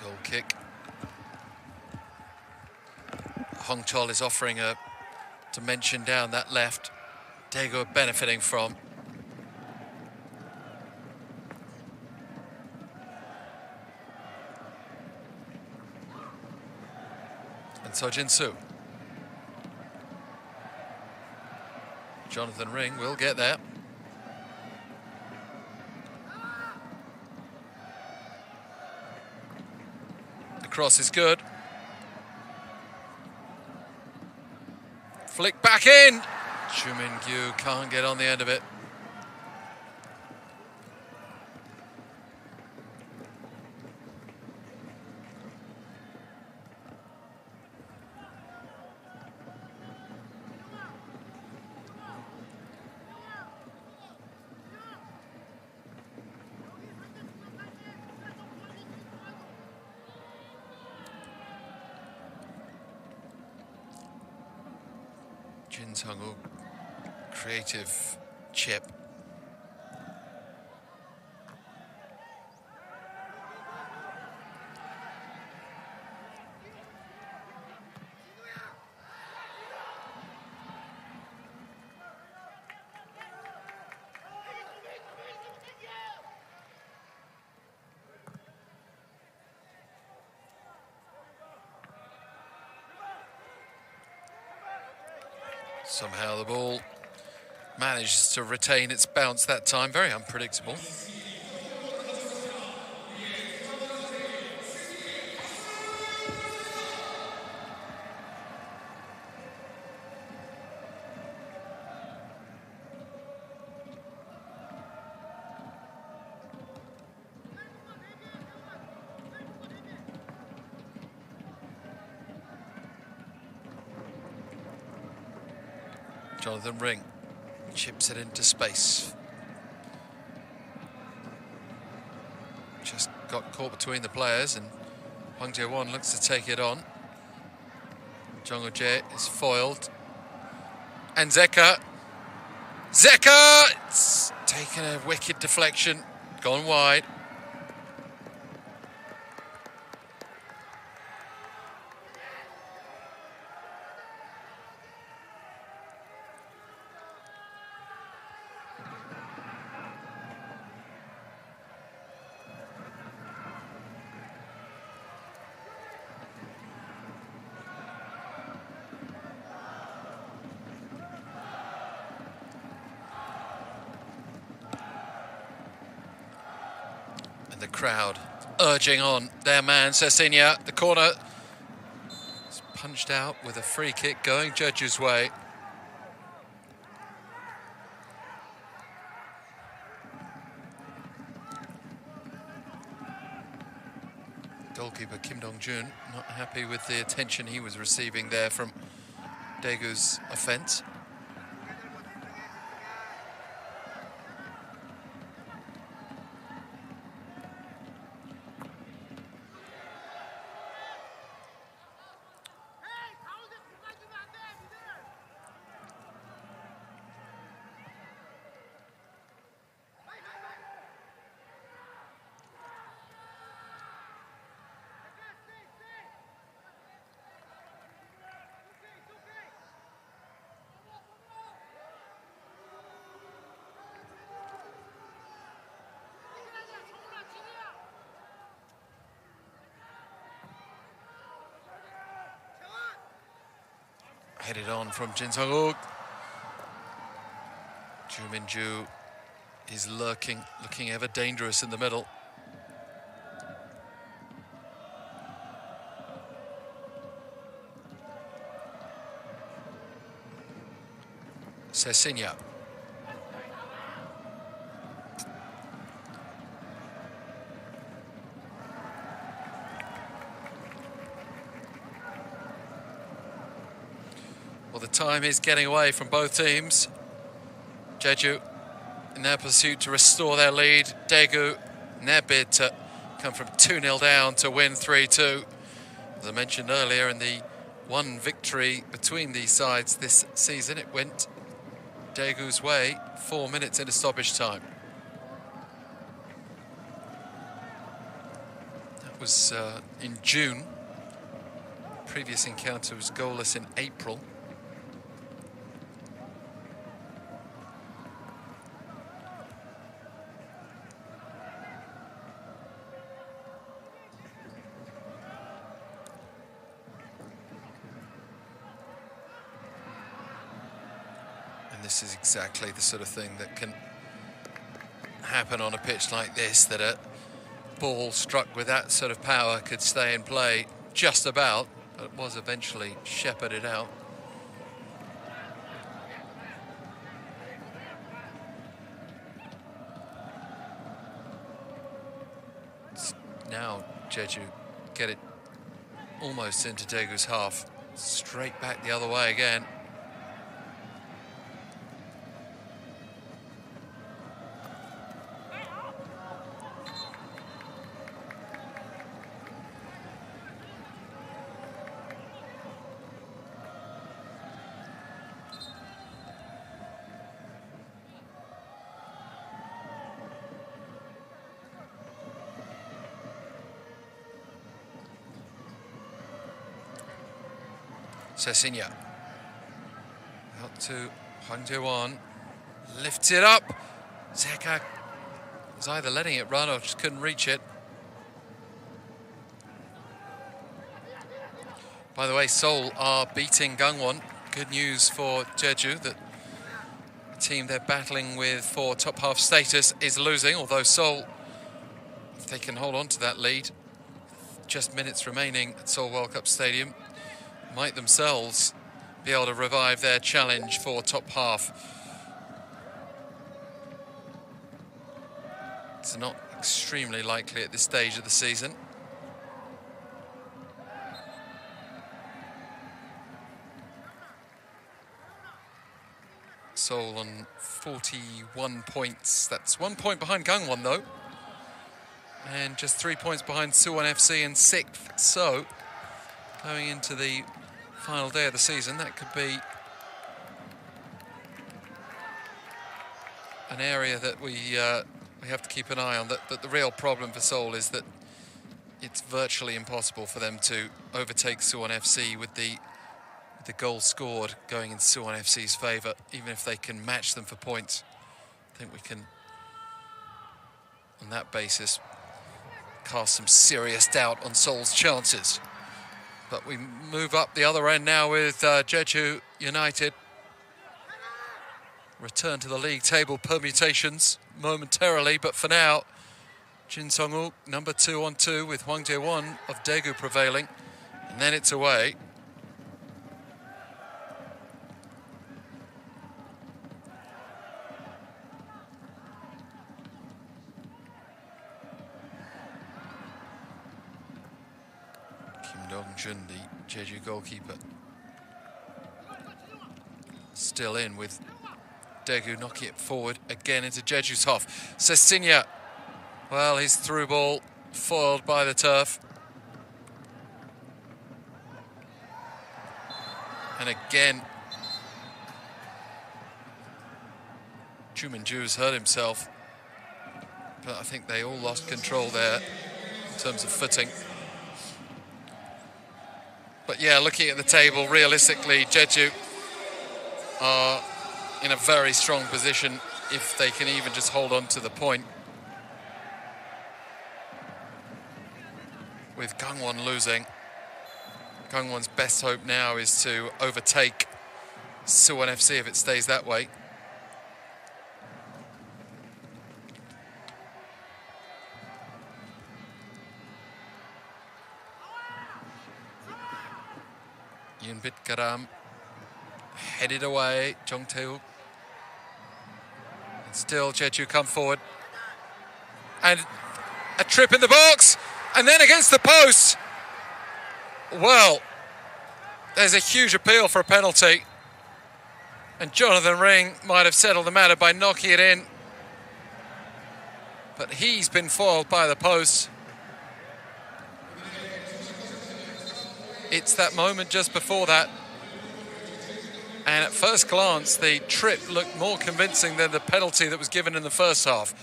Goal kick. Hong Chol is offering a dimension down that left. Daegu benefiting from. And So Jin-soo. Jonathan Ring will get there. The cross is good. Flick back in. Ju Min-gyu can't get on the end of it. Jin Sung-wook, creative chip. Somehow the ball manages to retain its bounce that time. Very unpredictable. Jonathan Ring chips it into space. Just got caught between the players and Hwang Jae-won looks to take it on. Jung Ho-jae is foiled. And Zeka. It's taken a wicked deflection, gone wide. The crowd urging on their man, Sesinia. The corner is punched out with a free kick going Jeju's way. Goalkeeper Kim Dong-jun not happy with the attention he was receiving there from Daegu's offence. Headed on from Jin Sung-wook. Ju Min-gyu is looking ever dangerous in the middle. Cecilia. Well, the time is getting away from both teams. Jeju in their pursuit to restore their lead. Daegu in their bid to come from 2-0 down to win 3-2. As I mentioned earlier, in the one victory between these sides this season, it went Daegu's way 4 minutes into stoppage time. That was in June. The previous encounter was goalless in April. This is exactly the sort of thing that can happen on a pitch like this, that a ball struck with that sort of power could stay in play just about, but it was eventually shepherded out. Now Jeju get it almost into Daegu's half, straight back the other way again. Cecilia out to Hwang Jae-won, lifts it up. Zeka was either letting it run or just couldn't reach it. By the way, Seoul are beating Gangwon. Good news for Jeju that the team they're battling with for top half status is losing, although Seoul, if they can hold on to that lead, just minutes remaining at Seoul World Cup Stadium, might themselves be able to revive their challenge for top half. It's not extremely likely at this stage of the season. Seoul on 41 points. That's 1 point behind Gangwon though. And just 3 points behind Suwon FC in 6th. So, going into the final day of the season, that could be an area that we have to keep an eye on. That the real problem for Seoul is that it's virtually impossible for them to overtake Suwon FC with the goal scored going in Suwon FC's favour, even if they can match them for points. I think we can, on that basis, cast some serious doubt on Seoul's chances. But we move up the other end now with Jeju United. Return to the league table permutations momentarily, but for now, Jin Sung-wook, number 2 on 2 with Hwang Jae-won of Daegu prevailing, and then it's away. Jun, the Jeju goalkeeper, still in with Daegu knocking it forward again into Jeju's half. Cecilia, well, his through ball foiled by the turf. And again, Chu Min-ju's hurt himself, but I think they all lost control there in terms of footing. But yeah, looking at the table, realistically, Jeju are in a very strong position if they can even just hold on to the point. With Gangwon losing, Gangwon's best hope now is to overtake Suwon FC if it stays that way. Yoonbit Karam headed away. Jung Tae-wook And still Jeju come forward. And a trip in the box, and then against the post. Well, there's a huge appeal for a penalty. And Jonathan Ring might have settled the matter by knocking it in. But he's been foiled by the post. It's that moment just before that. And at first glance, the trip looked more convincing than the penalty that was given in the first half.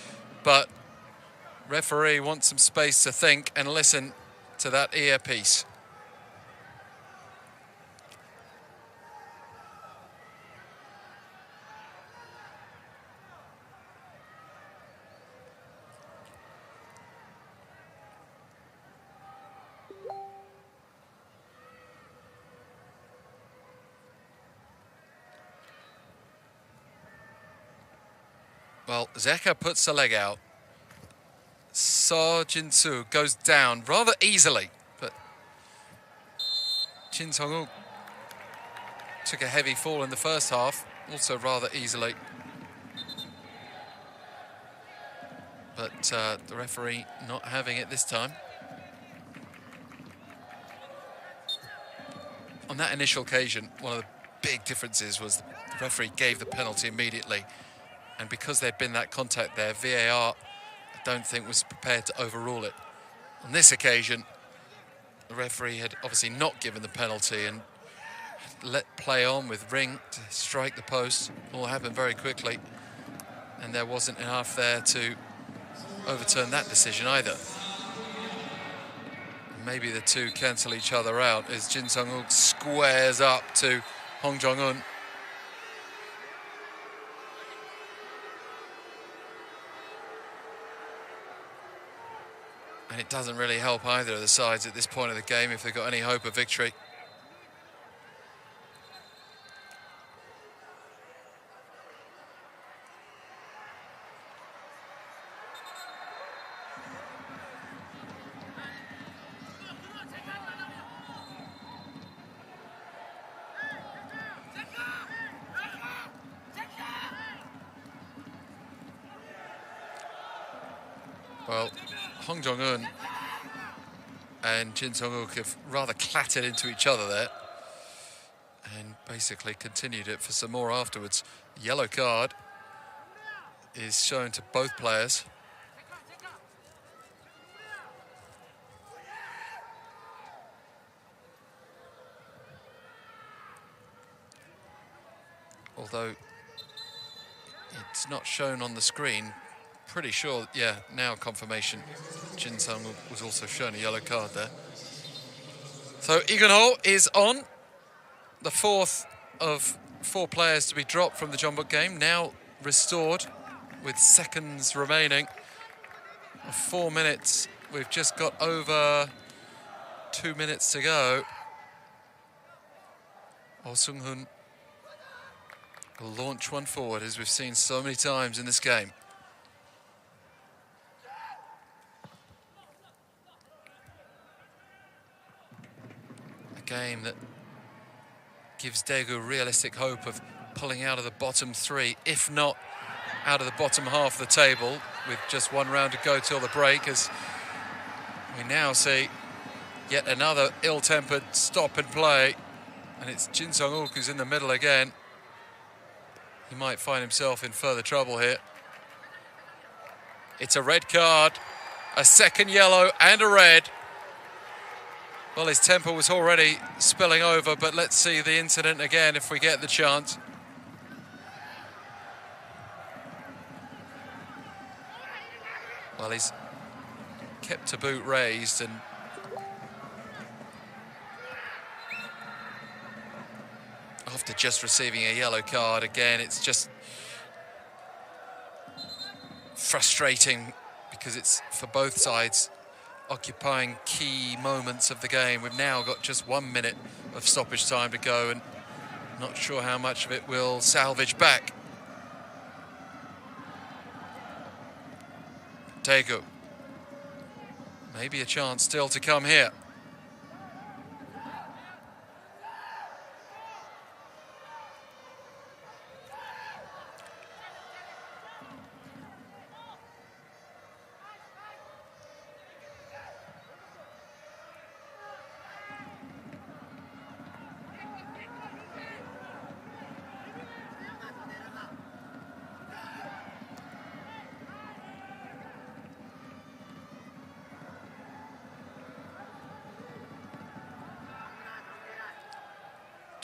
But referee wants some space to think and listen to that earpiece. Well, Zeka puts the leg out. So Jin-soo goes down rather easily, but Jin Sung-wook took a heavy fall in the first half, also rather easily. But the referee not having it this time. On that initial occasion, one of the big differences was the referee gave the penalty immediately. And because there'd been that contact there, VAR, I don't think was prepared to overrule it. On this occasion, the referee had obviously not given the penalty and let play on with Ring to strike the post. It all happened very quickly. And there wasn't enough there to overturn that decision either. Maybe the two cancel each other out as Jin Sung-wook squares up to Hong Jong-un. And it doesn't really help either of the sides at this point of the game if they've got any hope of victory. Well, Hong Jong-un and Jin Sung-wook have rather clattered into each other there and basically continued it for some more afterwards. Yellow card is shown to both players. Although it's not shown on the screen, pretty sure, yeah, now confirmation. Jin Sung-wook was also shown a yellow card there. So Lee Gun-ho is on, the fourth of 4 players to be dropped from the Jeonbuk game, now restored with seconds remaining. 4 minutes, we've just got over 2 minutes to go. Oh Sung-hoon will launch one forward, as we've seen so many times in this game. Game that gives Daegu realistic hope of pulling out of the bottom 3, if not out of the bottom half of the table, with just 1 round to go till the break, as we now see yet another ill-tempered stop and play, and it's Jin Sung-wook who's in the middle again. He might find himself in further trouble here. It's a red card, a second yellow and a red. Well, his temper was already spilling over, but let's see the incident again if we get the chance. Well, he's kept a boot raised, and after just receiving a yellow card, again, it's just frustrating because it's for both sides occupying key moments of the game. We've now got just 1 minute of stoppage time to go, and not sure how much of it will salvage back. Daegu, maybe a chance still to come here.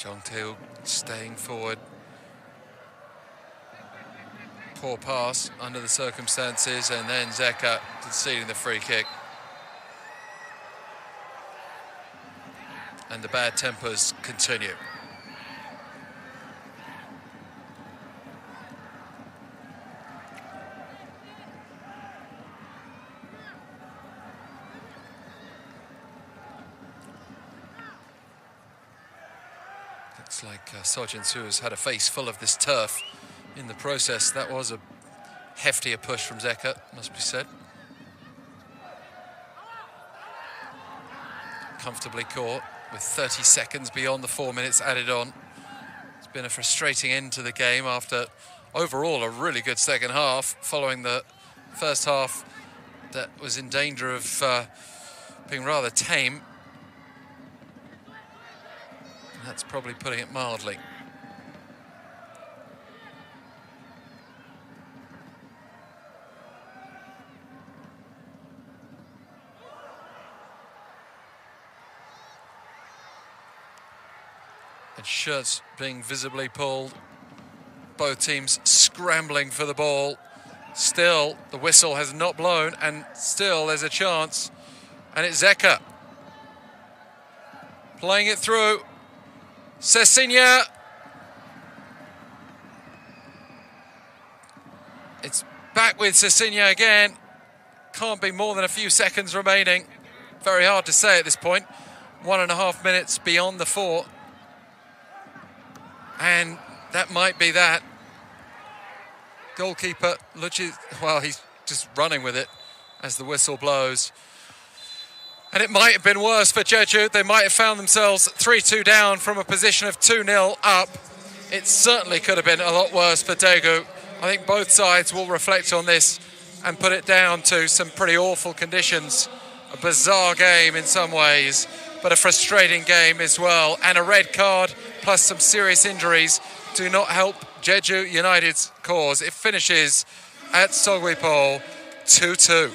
Jong Tae-wook staying forward. Poor pass under the circumstances, and then Zeka conceding the free kick. And the bad tempers continue. Looks like Seo Jin-soo has had a face full of this turf in the process. That was a heftier push from Zeka, must be said. Comfortably caught with 30 seconds beyond the 4 minutes added on. It's been a frustrating end to the game after overall a really good second half, following the first half that was in danger of being rather tame. That's probably putting it mildly. And shirts being visibly pulled. Both teams scrambling for the ball. Still, the whistle has not blown, and still there's a chance. And it's Zeka playing it through. Cecilia. It's back with Cecilia again. Can't be more than a few seconds remaining. Very hard to say at this point. 1.5 minutes beyond the 4. And that might be that. Goalkeeper Luchi, well, he's just running with it as the whistle blows. And it might have been worse for Jeju. They might have found themselves 3-2 down from a position of 2-0 up. It certainly could have been a lot worse for Daegu. I think both sides will reflect on this and put it down to some pretty awful conditions. A bizarre game in some ways, but a frustrating game as well. And a red card plus some serious injuries do not help Jeju United's cause. It finishes at Sogwipol 2-2.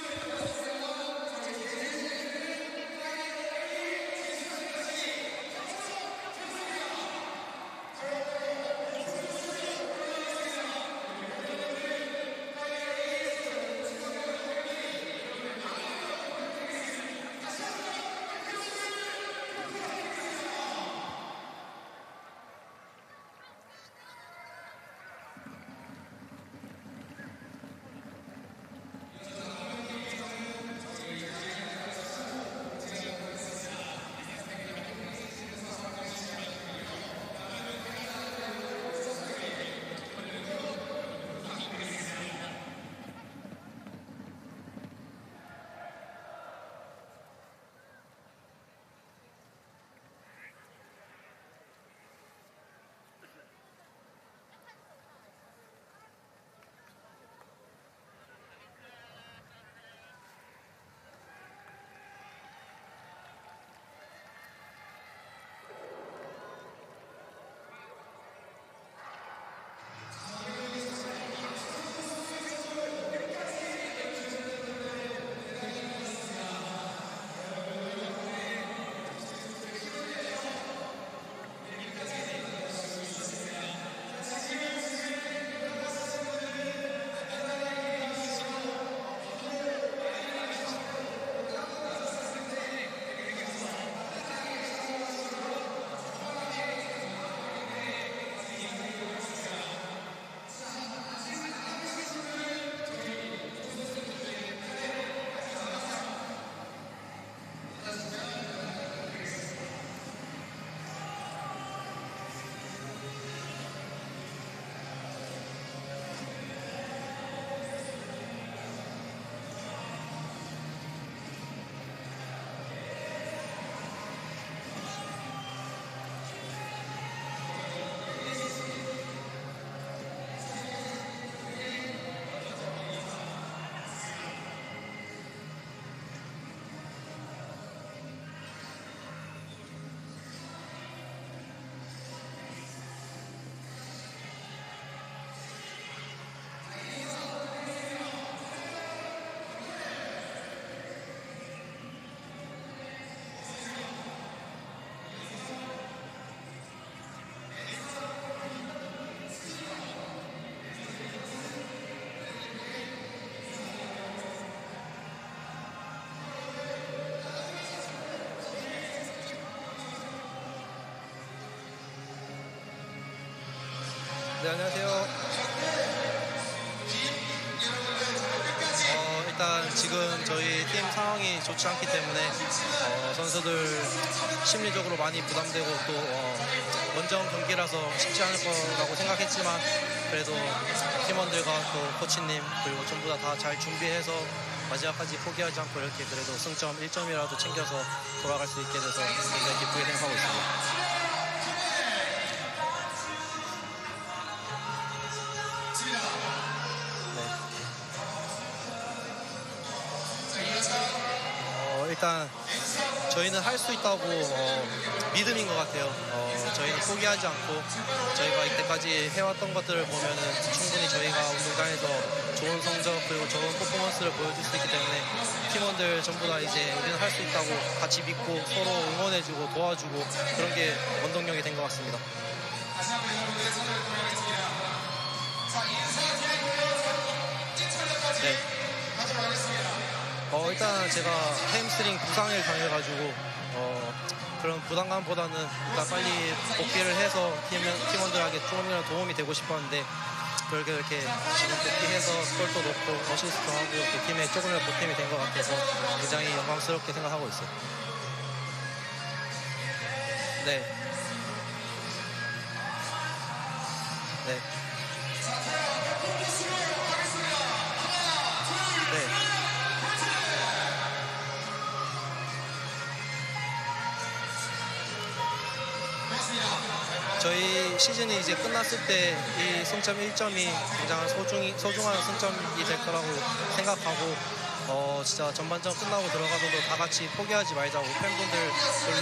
네, 안녕하세요. 일단 지금 저희 팀 상황이 좋지 않기 때문에 선수들 심리적으로 많이 부담되고 또 원정 경기라서 쉽지 않을 거라고 생각했지만 그래도 팀원들과 또 코치님 그리고 전부 다 잘 준비해서 마지막까지 포기하지 않고 이렇게 그래도 승점 1점이라도 챙겨서 돌아갈 수 있게 돼서 굉장히 기쁘게 생각하고 있습니다. 일단 저희는 할 수 있다고 믿음인 것 같아요. 저희는 포기하지 않고 저희가 이때까지 해왔던 것들을 보면은 충분히 저희가 운동장에서 좋은 성적 그리고 좋은 퍼포먼스를 보여줄 수 있기 때문에 팀원들 전부 다 이제 우리는 할 수 있다고 같이 믿고 서로 응원해주고 도와주고 그런 게 원동력이 된 것 같습니다. 네. 일단 제가 햄스트링 부상을 당해가지고 그런 부담감보다는 일단 빨리 복귀를 해서 팀원들에게 조금이라도 도움이 되고 싶었는데 그렇게 이렇게 지금 복귀해서 골도 넣고 어시스트도 하고 이렇게 팀에 조금이라도 보탬이 된 것 같아서 굉장히 영광스럽게 생각하고 있어요. 네. 네. 네. 저희 시즌이 이제 끝났을 때 이 승점 1점이 굉장히 소중한 승점이 될 거라고 생각하고 진짜 전반전 끝나고 들어가서도 다 같이 포기하지 말자고 팬분들을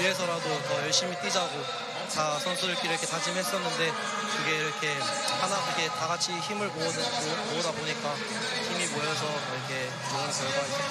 위해서라도 더 열심히 뛰자고 다 선수들끼리 이렇게 다짐했었는데 그게 이렇게 다 같이 힘을 모으다 보니까 팀이 모여서 이렇게 좋은 결과 있었던